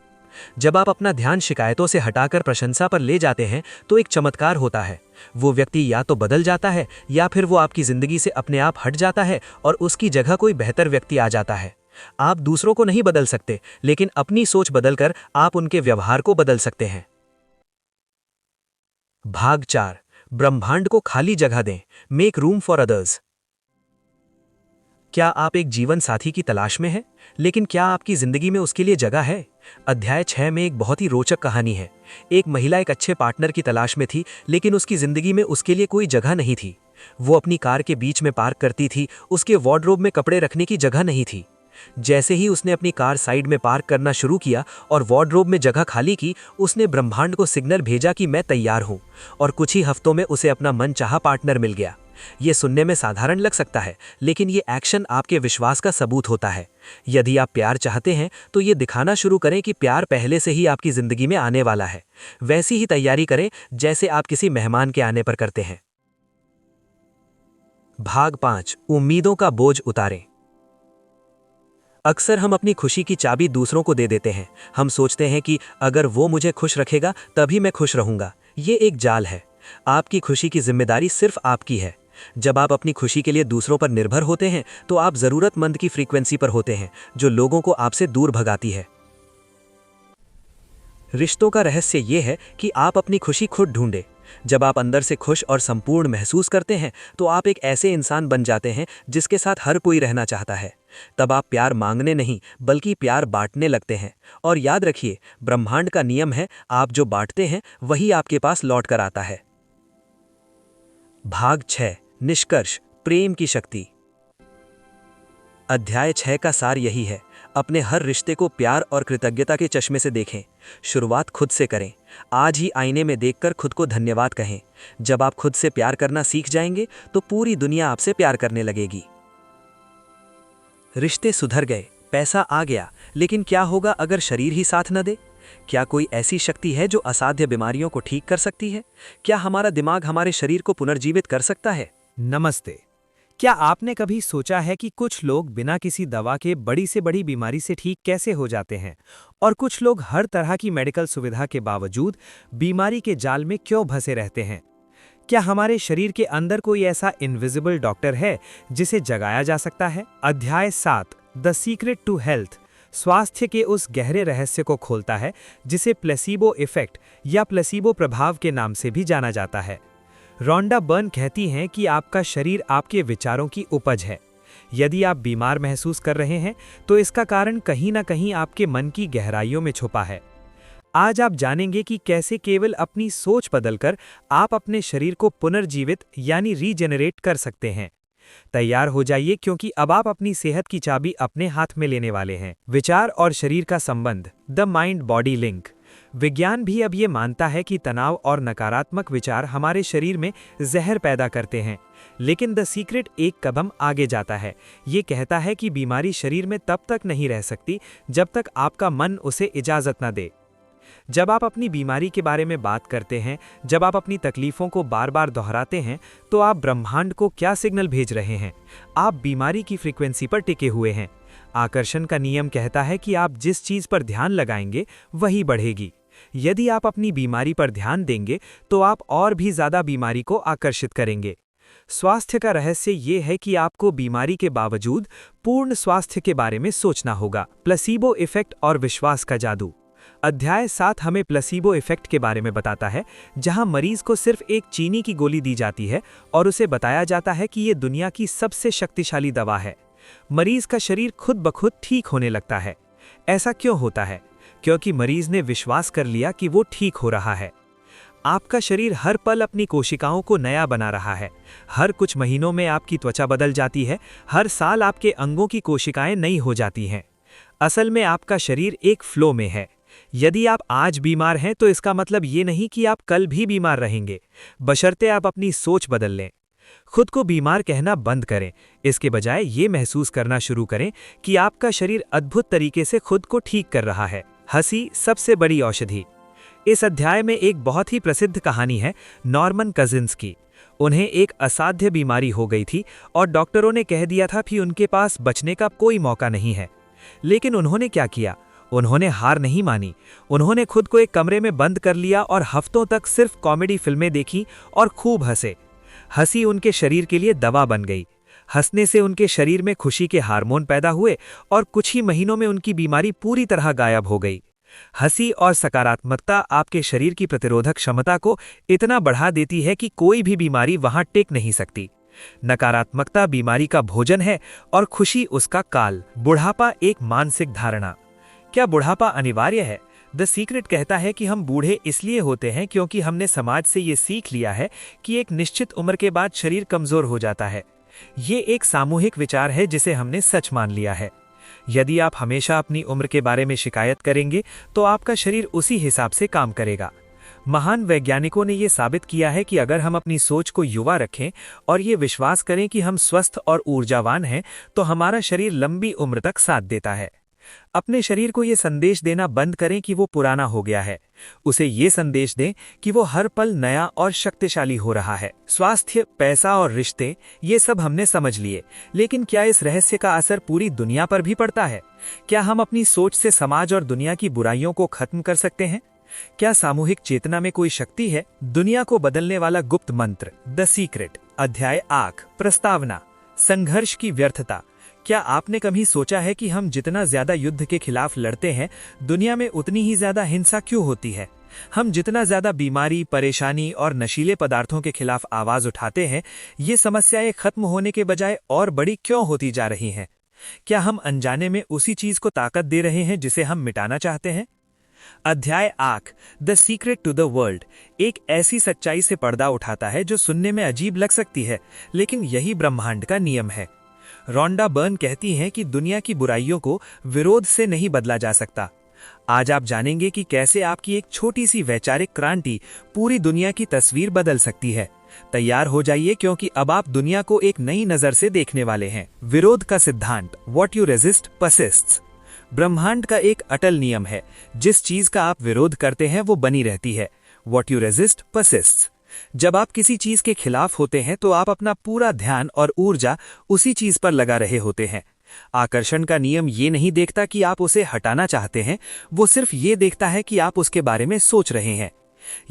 जब आप अपना ध्यान शिकायतों से हटाकर प्रशंसा पर ले जाते हैं, तो एक चमत्कार होता है। वो व्यक्ति या तो बदल जाता है, या फिर वो आपकी जिंदगी से अपने आप हट जाता है और उसकी जगह कोई बेहतर व्यक्ति आ जाता है। आप दूसरों को नहीं बदल सकते, लेकिन अपनी सोच बदलकर आप उनके व्यवहार को बदल सकते हैं। भाग 4 ब्रह्मांड को खाली जगह दें, मेक रूम फॉर अदर्स। क्या आप एक जीवन साथी की तलाश में हैं, लेकिन क्या आपकी जिंदगी में उसके लिए जगह है? अध्याय 6 में एक बहुत ही रोचक कहानी है। एक महिला एक अच्छे पार्टनर की तलाश में थी, लेकिन उसकी जिंदगी में उसके लिए कोई जगह नहीं थी। वो अपनी कार के बीच में पार्क करती थी, उसके वार्डरोब में कपड़े रखने की जगह नहीं थी। जैसे ही उसने अपनी कार साइड में पार्क करना शुरू किया और वार्डरोब में जगह खाली की, उसने ब्रह्मांड को सिग्नल भेजा कि मैं तैयार हूं, और कुछ ही हफ्तों में उसे अपना मनचाहा पार्टनर मिल गया। ये सुनने में साधारण लग सकता है, लेकिन ये एक्शन आपके विश्वास का सबूत होता है। यदि आप प्यार चाहते हैं, तो ये दिखाना शुरू करें कि प्यार पहले से ही आपकी जिंदगी में आने वाला है। वैसी ही तैयारी करें जैसे आप किसी मेहमान के आने पर करते हैं। भाग 5 उम्मीदों का बोझ उतारें। अक्सर हम अपनी खुशी की चाबी दूसरों को दे देते हैं। हम सोचते हैं कि अगर वो मुझे खुश रखेगा तभी मैं खुश रहूंगा। ये एक जाल है। आपकी खुशी की जिम्मेदारी सिर्फ आपकी है। जब आप अपनी खुशी के लिए दूसरों पर निर्भर होते हैं, तो आप जरूरतमंद की फ्रीक्वेंसी पर होते हैं, जो लोगों को आपसे दूर भगाती है। रिश्तों का रहस्य ये है कि आप अपनी खुशी खुद ढूंढें। जब आप अंदर से खुश और संपूर्ण महसूस करते हैं, तो आप एक ऐसे इंसान बन जाते हैं जिसके साथ हर कोई रहना चाहता है। तब आप प्यार मांगने नहीं, बल्कि प्यार बांटने लगते हैं। और याद रखिए, ब्रह्मांड का नियम है, आप जो बांटते हैं वही आपके पास लौट कर आता है। भाग 6 निष्कर्ष, प्रेम की शक्ति। अध्याय 6 का सार यही है, अपने हर रिश्ते को प्यार और कृतज्ञता के चश्मे से देखें। शुरुआत खुद से करें। आज ही आईने में देखकर खुद को धन्यवाद कहें। जब आप खुद से प्यार करना सीख जाएंगे, तो पूरी दुनिया आपसे प्यार करने लगेगी। रिश्ते सुधर गए, पैसा आ गया, लेकिन क्या होगा अगर शरीर ही साथ न दे? क्या कोई ऐसी शक्ति है जो असाध्य बीमारियों को ठीक कर सकती है? क्या हमारा दिमाग हमारे शरीर को पुनर्जीवित कर सकता है? नमस्ते। क्या आपने कभी सोचा है कि कुछ लोग बिना किसी दवा के बड़ी से बड़ी बीमारी से ठीक कैसे हो जाते हैं, और कुछ लोग हर तरह की मेडिकल सुविधा के बावजूद बीमारी के जाल में क्यों फंसे रहते हैं? क्या हमारे शरीर के अंदर कोई ऐसा इनविजिबल डॉक्टर है जिसे जगाया जा सकता है? अध्याय 7 द सीक्रेट टू हेल्थ, स्वास्थ्य के उस गहरे रहस्य को खोलता है जिसे प्लेसीबो इफेक्ट या प्लेसीबो प्रभाव के नाम से भी जाना जाता है। रोंडा बर्न कहती हैं कि आपका शरीर आपके विचारों की उपज है। यदि आप बीमार महसूस कर रहे हैं तो इसका कारण कहीं ना कहीं आपके मन की गहराइयों में छुपा है। आज आप जानेंगे कि कैसे केवल अपनी सोच बदलकर आप अपने शरीर को पुनर्जीवित यानी रीजेनरेट कर सकते हैं। तैयार हो जाइए, क्योंकि अब आप अपनी सेहत की चाबी अपने हाथ में लेने वाले हैं। विचार और शरीर का संबंध, द माइंड बॉडी लिंक। विज्ञान भी अब ये मानता है कि तनाव और नकारात्मक विचार हमारे शरीर में जहर पैदा करते हैं। लेकिन द सीक्रेट एक कदम आगे जाता है। ये कहता है कि बीमारी शरीर में तब तक नहीं रह सकती जब तक आपका मन उसे इजाज़त न दे। जब आप अपनी बीमारी के बारे में बात करते हैं, जब आप अपनी तकलीफों को बार बार दोहराते हैं, तो आप ब्रह्मांड को क्या सिग्नल भेज रहे हैं? आप बीमारी की फ्रीक्वेंसी पर टिके हुए हैं। आकर्षण का नियम कहता है कि आप जिस चीज़ पर ध्यान लगाएंगे वही बढ़ेगी। यदि आप अपनी बीमारी पर ध्यान देंगे तो आप और भी ज़्यादा बीमारी को आकर्षित करेंगे। स्वास्थ्य का रहस्य ये है कि आपको बीमारी के बावजूद पूर्ण स्वास्थ्य के बारे में सोचना होगा। प्लेसीबो इफेक्ट और विश्वास का जादू। अध्याय 7 हमें प्लेसीबो इफेक्ट के बारे में बताता है, जहां मरीज को सिर्फ एक चीनी की गोली दी जाती है और उसे बताया जाता है कि ये दुनिया की सबसे शक्तिशाली दवा है। मरीज का शरीर खुद ब खुद ठीक होने लगता है। ऐसा क्यों होता है? क्योंकि मरीज ने विश्वास कर लिया कि वो ठीक हो रहा है। आपका शरीर हर पल अपनी कोशिकाओं को नया बना रहा है। हर कुछ महीनों में आपकी त्वचा बदल जाती है। हर साल आपके अंगों की कोशिकाएं नई हो जाती हैं। असल में आपका शरीर एक फ्लो में है। यदि आप आज बीमार हैं तो इसका मतलब ये नहीं कि आप कल भी बीमार रहेंगे, बशर्ते आप अपनी सोच बदल लें। खुद को बीमार कहना बंद करें। इसके बजाय ये महसूस करना शुरू करें कि आपका शरीर अद्भुत तरीके से खुद को ठीक कर रहा है। हंसी सबसे बड़ी औषधि। इस अध्याय में एक बहुत ही प्रसिद्ध कहानी है नॉर्मन कजिन्स की। उन्हें एक असाध्य बीमारी हो गई थी और डॉक्टरों ने कह दिया था कि उनके पास बचने का कोई मौका नहीं है। लेकिन उन्होंने क्या किया? उन्होंने हार नहीं मानी। उन्होंने खुद को एक कमरे में बंद कर लिया और हफ्तों तक सिर्फ कॉमेडी फिल्में देखी और खूब हंसे। हंसी उनके शरीर के लिए दवा बन गई। हंसने से उनके शरीर में खुशी के हार्मोन पैदा हुए और कुछ ही महीनों में उनकी बीमारी पूरी तरह गायब हो गई। हंसी और सकारात्मकता आपके शरीर की प्रतिरोधक क्षमता को इतना बढ़ा देती है कि कोई भी बीमारी वहां टिक नहीं सकती। नकारात्मकता बीमारी का भोजन है और खुशी उसका काल। बुढ़ापा एक मानसिक धारणा। क्या बुढ़ापा अनिवार्य है? द सीक्रेट कहता है कि हम बूढ़े इसलिए होते हैं क्योंकि हमने समाज से ये सीख लिया है कि एक निश्चित उम्र के बाद शरीर कमजोर हो जाता है। ये एक सामूहिक विचार है जिसे हमने सच मान लिया है। यदि आप हमेशा अपनी उम्र के बारे में शिकायत करेंगे तो आपका शरीर उसी हिसाब से काम करेगा। महान वैज्ञानिकों ने यह साबित किया है कि अगर हम अपनी सोच को युवा रखें और ये विश्वास करें कि हम स्वस्थ और ऊर्जावान हैं, तो हमारा शरीर लंबी उम्र तक साथ देता है। अपने शरीर को ये संदेश देना बंद करें कि वो पुराना हो गया है। उसे ये संदेश दें कि वो हर पल नया और शक्तिशाली हो रहा है। स्वास्थ्य, पैसा और रिश्ते, ये सब हमने समझ लिए, लेकिन क्या इस रहस्य का असर पूरी दुनिया पर भी पड़ता है? क्या हम अपनी सोच से समाज और दुनिया की बुराइयों को खत्म कर सकते हैं? क्या सामूहिक चेतना में कोई शक्ति है? दुनिया को बदलने वाला गुप्त मंत्र, द सीक्रेट। अध्याय 8, प्रस्तावना। संघर्ष की व्यर्थता। क्या आपने कभी सोचा है कि हम जितना ज्यादा युद्ध के खिलाफ लड़ते हैं, दुनिया में उतनी ही ज्यादा हिंसा क्यों होती है? हम जितना ज्यादा बीमारी, परेशानी और नशीले पदार्थों के खिलाफ आवाज उठाते हैं, ये समस्याएं खत्म होने के बजाय और बड़ी क्यों होती जा रही हैं? क्या हम अनजाने में उसी चीज को ताकत दे रहे हैं जिसे हम मिटाना चाहते हैं? अध्याय 8, the secret to the world, एक ऐसी सच्चाई से पर्दा उठाता है जो सुनने में अजीब लग सकती है, लेकिन यही ब्रह्मांड का नियम है। रोंडा बर्न कहती हैं कि दुनिया की बुराइयों को विरोध से नहीं बदला जा सकता। आज आप जानेंगे कि कैसे आपकी एक छोटी सी वैचारिक क्रांति पूरी दुनिया की तस्वीर बदल सकती है। तैयार हो जाइए, क्योंकि अब आप दुनिया को एक नई नजर से देखने वाले हैं। विरोध का सिद्धांत, व्हाट यू रेजिस्ट परसिस्ट्स। ब्रह्मांड का एक अटल नियम है, जिस चीज का आप विरोध करते हैं वो बनी रहती है। What you resist persists. जब आप किसी चीज के खिलाफ होते हैं तो आप अपना पूरा ध्यान और ऊर्जा उसी चीज पर लगा रहे होते हैं। आकर्षण का नियम ये नहीं देखता कि आप उसे हटाना चाहते हैं, वो सिर्फ ये देखता है कि आप उसके बारे में सोच रहे हैं।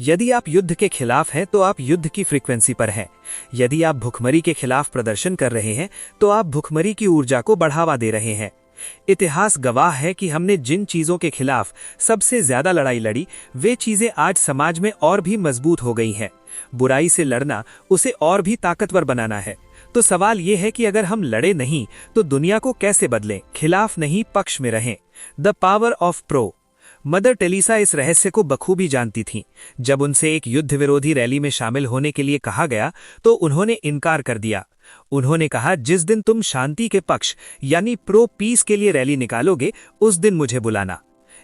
यदि आप युद्ध के खिलाफ हैं तो आप युद्ध की फ्रीक्वेंसी पर हैं। यदि आप भुखमरी के खिलाफ प्रदर्शन कर रहे हैं तो आप भुखमरी की ऊर्जा को बढ़ावा दे रहे हैं। इतिहास गवाह है कि हमने जिन चीजों के खिलाफ सबसे ज्यादा लड़ाई लड़ी, वे चीजें आज समाज में और भी मजबूत हो गई हैं। बुराई से लड़ना उसे और भी ताकतवर बनाना है। तो सवाल यह है कि अगर हम लड़े नहीं तो दुनिया को कैसे बदलें? खिलाफ नहीं, पक्ष में रहें। The power of pro. Mother Teresa इस रहस्य को बखूबी जानती थीं। जब उनसे एक युद्ध विरोधी रैली में शामिल होने के लिए कहा गया तो उन्होंने इनकार कर दिया। उन्होंने कहा, जिस दिन तुम शांति के पक्ष यानी प्रो पीस के लिए रैली निकालोगे, उस दिन मुझे बुलाना।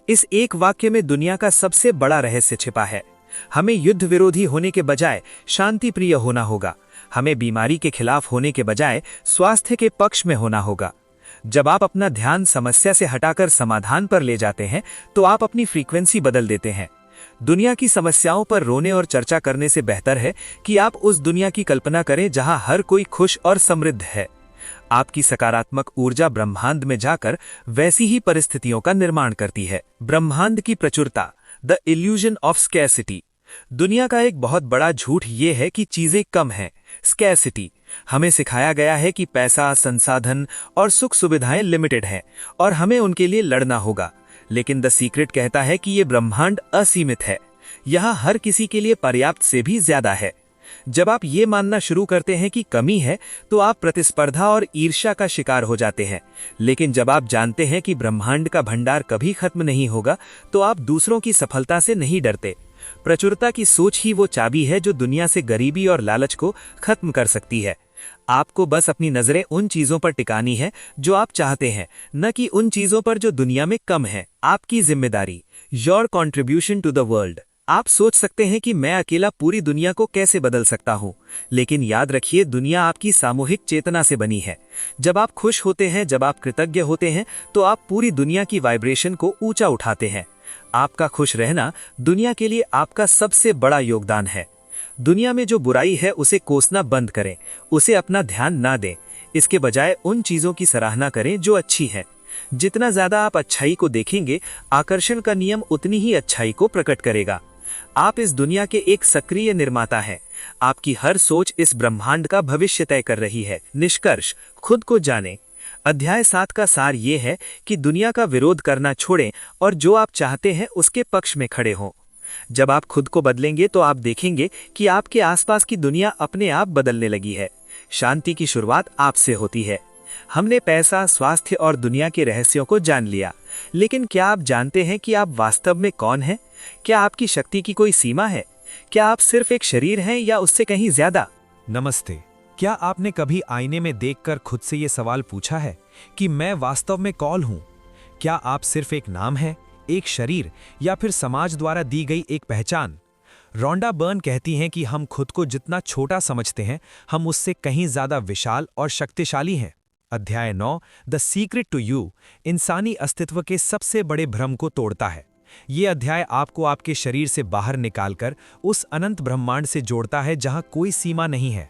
इस एक वाक्य में दुनिया का सबसे बड़ा रहस्य छिपा है। हमें युद्ध विरोधी होने के बजाय शांति प्रिय होना होगा। हमें बीमारी के खिलाफ होने के बजाय स्वास्थ्य के पक्ष में होना होगा। जब आप अपना ध्यान समस्या से हटाकर समाधान पर ले जाते हैं तो आप अपनी फ्रीक्वेंसी बदल देते हैं। दुनिया की समस्याओं पर रोने और चर्चा करने से बेहतर है कि आप उस दुनिया की कल्पना करें जहां हर कोई खुश और समृद्ध है। आपकी सकारात्मक ऊर्जा ब्रह्मांड में जाकर वैसी ही परिस्थितियों का निर्माण करती है। ब्रह्मांड की प्रचुरता, द इल्यूजन ऑफ स्कैरसिटी। दुनिया का एक बहुत बड़ा झूठ ये है कि चीजें कम हैं। स्कैरसिटी। हमें सिखाया गया है कि पैसा, संसाधन और सुख सुविधाएं लिमिटेड हैं और हमें उनके लिए लड़ना होगा। लेकिन द सीक्रेट कहता है कि ये ब्रह्मांड असीमित है। यहाँ हर किसी के लिए पर्याप्त से भी ज्यादा है। जब आप ये मानना शुरू करते हैं कि कमी है तो आप प्रतिस्पर्धा और ईर्ष्या का शिकार हो जाते हैं। लेकिन जब आप जानते हैं कि ब्रह्मांड का भंडार कभी खत्म नहीं होगा तो आप दूसरों की सफलता से नहीं डरते। प्रचुरता की सोच ही वो चाबी है जो दुनिया से गरीबी और लालच को खत्म कर सकती है। आपको बस अपनी नजरें उन चीजों पर टिकानी है जो आप चाहते हैं, न कि उन चीजों पर जो दुनिया में कम है। आपकी जिम्मेदारी, your contribution to the world. आप सोच सकते हैं कि मैं अकेला पूरी दुनिया को कैसे बदल सकता हूं, लेकिन याद रखिए, दुनिया आपकी सामूहिक चेतना से बनी है। जब आप खुश होते हैं, जब आप कृतज्ञ होते हैं, तो आप पूरी दुनिया की वाइब्रेशन को ऊंचा उठाते हैं। आपका खुश रहना दुनिया के लिए आपका सबसे बड़ा योगदान है। दुनिया में जो बुराई है उसे कोसना बंद करें, उसे अपना ध्यान ना दें। इसके बजाय उन चीजों की सराहना करें जो अच्छी है। जितना ज्यादा आप अच्छाई को देखेंगे, आकर्षण का नियम उतनी ही अच्छाई को प्रकट करेगा। आप इस दुनिया के एक सक्रिय निर्माता हैं। आपकी हर सोच इस ब्रह्मांड का भविष्य तय कर रही है। निष्कर्ष, खुद को जानें। अध्याय 7 का सार ये है कि दुनिया का विरोध करना छोड़ें और जो आप चाहते हैं उसके पक्ष में खड़े हों। जब आप खुद को बदलेंगे तो आप देखेंगे कि आपके आसपास की दुनिया अपने आप बदलने लगी है। शांति की शुरुआत आपसे होती है। हमने पैसा, स्वास्थ्य और दुनिया के रहस्यों को जान लिया, लेकिन क्या आप जानते हैं कि आप वास्तव में कौन हैं? क्या आपकी शक्ति की कोई सीमा है? क्या आप सिर्फ एक शरीर हैं या उससे कहीं ज्यादा? नमस्ते। क्या आपने कभी आईने में देखकर खुद से ये सवाल पूछा है कि मैं वास्तव में कौन हूं? क्या आप सिर्फ एक नाम है, एक शरीर, या फिर समाज द्वारा दी गई एक पहचान? रोंडा बर्न कहती हैं कि हम खुद को जितना छोटा समझते हैं, हम उससे कहीं ज्यादा विशाल और शक्तिशाली हैं। अध्याय 9, द सीक्रेट टू यू, इंसानी अस्तित्व के सबसे बड़े भ्रम को तोड़ता है। ये अध्याय आपको आपके शरीर से बाहर निकालकर उस अनंत ब्रह्मांड से जोड़ता है जहां कोई सीमा नहीं है।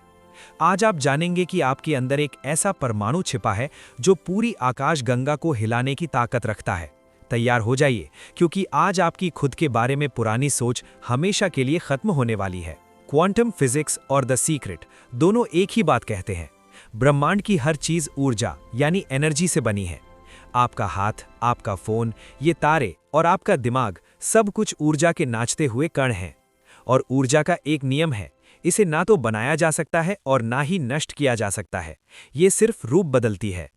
आज आप जानेंगे कि आपके अंदर एक ऐसा परमाणु छिपा है जो पूरी आकाश गंगा को हिलाने की ताकत रखता है। तैयार हो जाइए, क्योंकि आज आपकी खुद के बारे में पुरानी सोच हमेशा के लिए खत्म होने वाली है। क्वांटम फिजिक्स और द सीक्रेट दोनों एक ही बात कहते हैं। ब्रह्मांड की हर चीज ऊर्जा यानी एनर्जी से बनी है। आपका हाथ, आपका फोन, ये तारे और आपका दिमाग, सब कुछ ऊर्जा के नाचते हुए कण हैं। और ऊर्जा का एक नियम है, इसे ना तो बनाया जा सकता है और ना ही नष्ट किया जा सकता है। ये सिर्फ रूप बदलती है।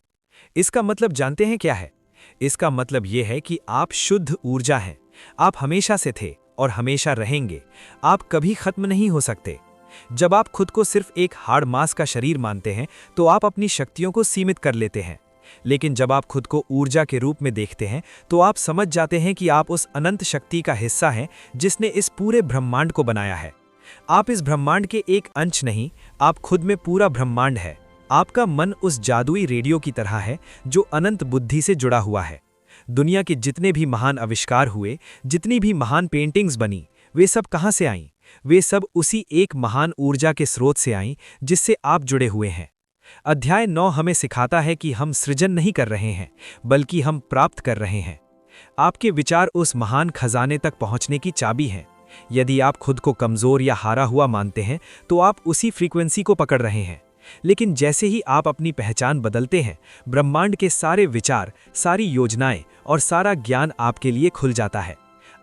इसका मतलब जानते हैं क्या है? इसका मतलब यह है कि आप शुद्ध ऊर्जा हैं। आप हमेशा से थे और हमेशा रहेंगे। आप कभी खत्म नहीं हो सकते। जब आप खुद को सिर्फ एक हाड़ मांस का शरीर मानते हैं तो आप अपनी शक्तियों को सीमित कर लेते हैं। लेकिन जब आप खुद को ऊर्जा के रूप में देखते हैं तो आप समझ जाते हैं कि आप उस अनंत शक्ति का हिस्सा हैं जिसने इस पूरे ब्रह्मांड को बनाया है। आप इस ब्रह्मांड के एक अंश नहीं, आप खुद में पूरा ब्रह्मांड है। आपका मन उस जादुई रेडियो की तरह है जो अनंत बुद्धि से जुड़ा हुआ है। दुनिया के जितने भी महान आविष्कार हुए, जितनी भी महान पेंटिंग्स बनी, वे सब कहाँ से आईं? वे सब उसी एक महान ऊर्जा के स्रोत से आईं जिससे आप जुड़े हुए हैं। अध्याय 9 हमें सिखाता है कि हम सृजन नहीं कर रहे हैं, बल्कि हम प्राप्त कर रहे हैं। आपके विचार उस महान खजाने तक पहुंचने की चाबी हैं। यदि आप खुद को कमजोर या हारा हुआ मानते हैं तो आप उसी फ्रीक्वेंसी को पकड़ रहे हैं। लेकिन जैसे ही आप अपनी पहचान बदलते हैं, ब्रह्मांड के सारे विचार, सारी योजनाएं और सारा ज्ञान आपके लिए खुल जाता है।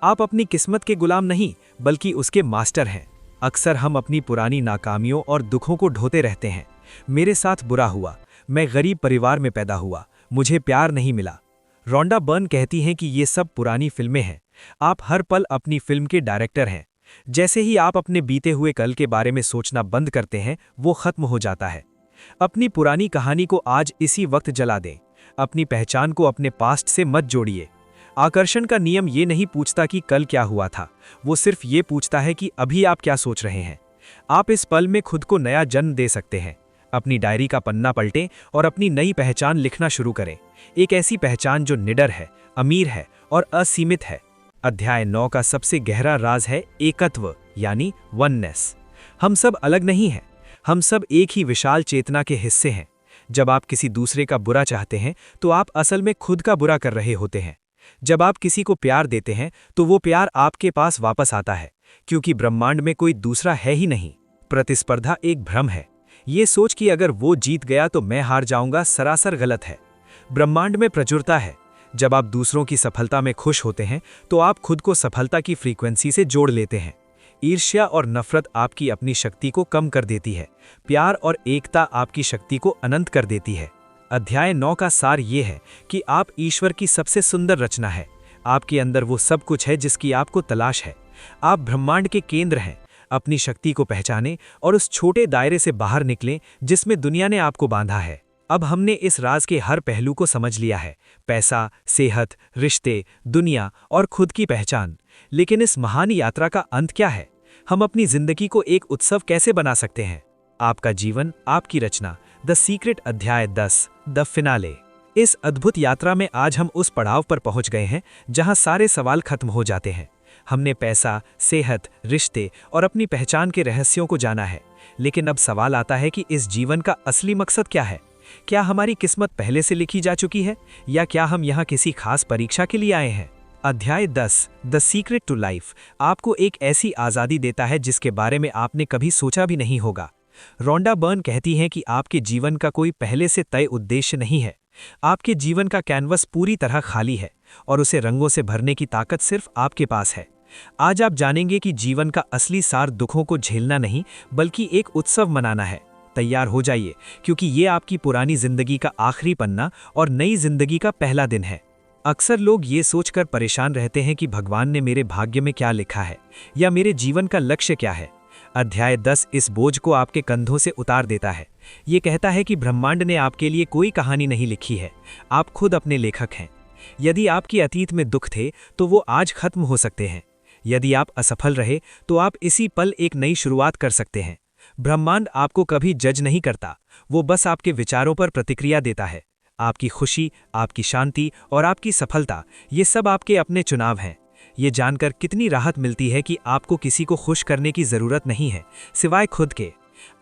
आप अपनी किस्मत के गुलाम नहीं, बल्कि उसके मास्टर हैं। अक्सर हम अपनी पुरानी नाकामियों और दुखों को ढोते रहते हैं। मेरे साथ बुरा हुआ, मैं गरीब परिवार में पैदा हुआ, मुझे प्यार नहीं मिला। रोंडा बर्न कहती हैं कि ये सब पुरानी फिल्में हैं। आप हर पल अपनी फिल्म के डायरेक्टर हैं। जैसे ही आप अपने बीते हुए कल के बारे में सोचना बंद करते हैं, वो खत्म हो जाता है। अपनी पुरानी कहानी को आज इसी वक्त जला दें। अपनी पहचान को अपने पास्ट से मत जोड़िए। आकर्षण का नियम ये नहीं पूछता कि कल क्या हुआ था, वो सिर्फ ये पूछता है कि अभी आप क्या सोच रहे हैं। आप इस पल में खुद को नया जन्म दे सकते हैं। अपनी डायरी का पन्ना पलटें और अपनी नई पहचान लिखना शुरू करें। एक ऐसी पहचान जो निडर है, अमीर है और असीमित है। अध्याय 9 का सबसे गहरा राज है एकत्व, यानी वननेस। हम सब अलग नहीं हैं, हम सब एक ही विशाल चेतना के हिस्से हैं। जब आप किसी दूसरे का बुरा चाहते हैं, तो आप असल में खुद का बुरा कर रहे होते हैं। जब आप किसी को प्यार देते हैं, तो वो प्यार आपके पास वापस आता है, क्योंकि ब्रह्मांड में कोई दूसरा है ही नहीं। प्रतिस्पर्धा एक भ्रम है। ये सोच कि अगर वो जीत गया तो मैं हार जाऊंगा, सरासर गलत है। ब्रह्मांड में प्रचुरता है। जब आप दूसरों की सफलता में खुश होते हैं, तो आप खुद को सफलता की फ्रीक्वेंसी से जोड़ लेते हैं। ईर्ष्या और नफरत आपकी अपनी शक्ति को कम कर देती है। प्यार और एकता आपकी शक्ति को अनंत कर देती है। अध्याय 9 का सार ये है कि आप ईश्वर की सबसे सुंदर रचना है। आपके अंदर वो सब कुछ है जिसकी आपको तलाश है। आप ब्रह्मांड के केंद्र हैं। अपनी शक्ति को पहचानें और उस छोटे दायरे से बाहर निकलें जिसमें दुनिया ने आपको बांधा है। अब हमने इस राज के हर पहलू को समझ लिया है, पैसा, सेहत, रिश्ते, दुनिया और खुद की पहचान। लेकिन इस महान यात्रा का अंत क्या है? हम अपनी जिंदगी को एक उत्सव कैसे बना सकते हैं? आपका जीवन, आपकी रचना, द सीक्रेट, अध्याय 10, द फिनाले। इस अद्भुत यात्रा में आज हम उस पड़ाव पर पहुंच गए हैं जहां सारे सवाल खत्म हो जाते हैं। हमने पैसा, सेहत, रिश्ते और अपनी पहचान के रहस्यों को जाना है। लेकिन अब सवाल आता है कि इस जीवन का असली मकसद क्या है? क्या हमारी किस्मत पहले से लिखी जा चुकी है, या क्या हम यहाँ किसी खास परीक्षा के लिए आए हैं? अध्याय 10, द सीक्रेट टू लाइफ, आपको एक ऐसी आज़ादी देता है जिसके बारे में आपने कभी सोचा भी नहीं होगा। रोंडा बर्न कहती हैं कि आपके जीवन का कोई पहले से तय उद्देश्य नहीं है। आपके जीवन का कैनवस पूरी तरह खाली है और उसे रंगों से भरने की ताकत सिर्फ आपके पास है। आज आप जानेंगे कि जीवन का असली सार दुखों को झेलना नहीं, बल्कि एक उत्सव मनाना है। तैयार हो जाइए, क्योंकि ये आपकी पुरानी जिंदगी का आखिरी पन्ना और नई जिंदगी का पहला दिन है। अक्सर लोग ये सोचकर परेशान रहते हैं कि भगवान ने मेरे भाग्य में क्या लिखा है, या मेरे जीवन का लक्ष्य क्या है। अध्याय 10 इस बोझ को आपके कंधों से उतार देता है। ये कहता है कि ब्रह्मांड ने आपके लिए कोई कहानी नहीं लिखी है, आप खुद अपने लेखक हैं। यदि आपके अतीत में दुख थे, तो वो आज खत्म हो सकते हैं। यदि आप असफल रहे, तो आप इसी पल एक नई शुरुआत कर सकते हैं। ब्रह्मांड आपको कभी जज नहीं करता, वो बस आपके विचारों पर प्रतिक्रिया देता है। आपकी खुशी, आपकी शांति और आपकी सफलता, ये सब आपके अपने चुनाव हैं। ये जानकर कितनी राहत मिलती है कि आपको किसी को खुश करने की जरूरत नहीं है, सिवाय खुद के।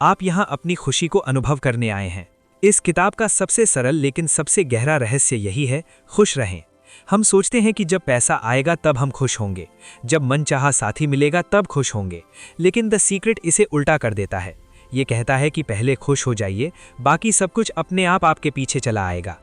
आप यहाँ अपनी खुशी को अनुभव करने आए हैं। इस किताब का सबसे सरल लेकिन सबसे गहरा रहस्य यही है, खुश रहें। हम सोचते हैं कि जब पैसा आएगा तब हम खुश होंगे, जब मनचाहा साथी मिलेगा तब खुश होंगे। लेकिन द सीक्रेट इसे उल्टा कर देता है। ये कहता है कि पहले खुश हो जाइए, बाकी सब कुछ अपने आप आपके पीछे चला आएगा।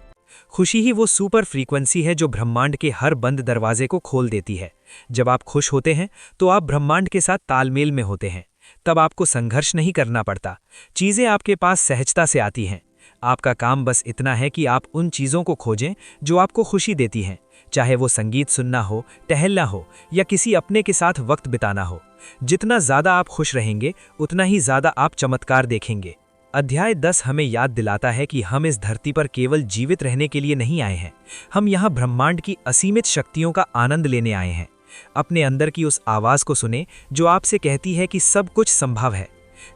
खुशी ही वो सुपर फ्रीक्वेंसी है जो ब्रह्मांड के हर बंद दरवाजे को खोल देती है। जब आप खुश होते हैं, तो आप ब्रह्मांड के साथ तालमेल में होते हैं। तब आपको संघर्ष नहीं करना पड़ता, चीज़ें आपके पास सहजता से आती हैं। आपका काम बस इतना है कि आप उन चीज़ों को खोजें जो आपको खुशी देती हैं, चाहे वो संगीत सुनना हो, टहलना हो, या किसी अपने के साथ वक्त बिताना हो। जितना ज़्यादा आप खुश रहेंगे, उतना ही ज़्यादा आप चमत्कार देखेंगे। अध्याय 10 हमें याद दिलाता है कि हम इस धरती पर केवल जीवित रहने के लिए नहीं आए हैं, हम यहाँ ब्रह्मांड की असीमित शक्तियों का आनंद लेने आए हैं। अपने अंदर की उस आवाज़ को सुने जो आपसे कहती है कि सब कुछ संभव है।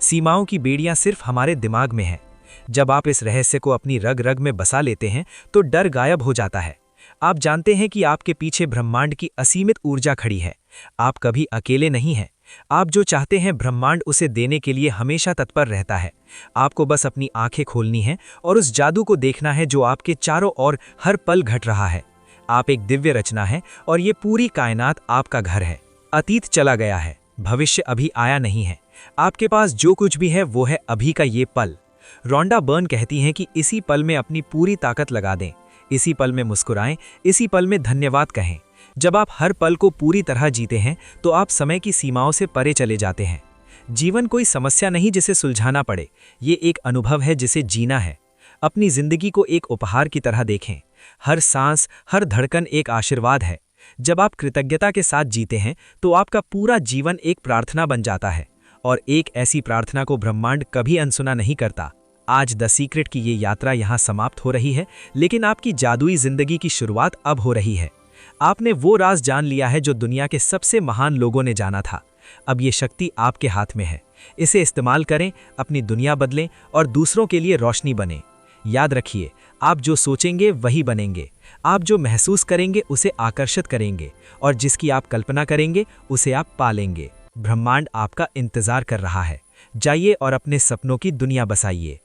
सीमाओं की बेड़ियाँ सिर्फ हमारे दिमाग में हैं। जब आप इस रहस्य को अपनी रग रग में बसा लेते हैं, तो डर गायब हो जाता है। आप जानते हैं कि आपके पीछे ब्रह्मांड की असीमित ऊर्जा खड़ी है। आप कभी अकेले नहीं हैं। आप जो चाहते हैं, ब्रह्मांड उसे देने के लिए हमेशा तत्पर रहता है। आपको बस अपनी आंखें खोलनी है और उस जादू को देखना है जो आपके चारों ओर हर पल घट रहा है। आप एक दिव्य रचना है और ये पूरी कायनात आपका घर है। अतीत चला गया है, भविष्य अभी आया नहीं है। आपके पास जो कुछ भी है वो है अभी का ये पल। रोंडा बर्न कहती हैं कि इसी पल में अपनी पूरी ताकत लगा दें, इसी पल में मुस्कुराएं, इसी पल में धन्यवाद कहें। जब आप हर पल को पूरी तरह जीते हैं तो आप समय की सीमाओं से परे चले जाते हैं। जीवन कोई समस्या नहीं जिसे सुलझाना पड़े, ये एक अनुभव है जिसे जीना है। अपनी जिंदगी को एक उपहार की तरह देखें। हर सांस, हर धड़कन एक आशीर्वाद है। जब आप कृतज्ञता के साथ जीते हैं तो आपका पूरा जीवन एक प्रार्थना बन जाता है, और एक ऐसी प्रार्थना को ब्रह्मांड कभी अनसुना नहीं करता। आज द सीक्रेट की ये यात्रा यहाँ समाप्त हो रही है, लेकिन आपकी जादुई जिंदगी की शुरुआत अब हो रही है। आपने वो राज जान लिया है जो दुनिया के सबसे महान लोगों ने जाना था। अब ये शक्ति आपके हाथ में है। इसे इस्तेमाल करें, अपनी दुनिया बदलें और दूसरों के लिए रोशनी बने। याद रखिए, आप जो सोचेंगे वही बनेंगे। आप जो महसूस करेंगे उसे आकर्षित करेंगे, और जिसकी आप कल्पना करेंगे उसे आप पालेंगे। ब्रह्मांड आपका इंतजार कर रहा है। जाइए और अपने सपनों की दुनिया बसाइए।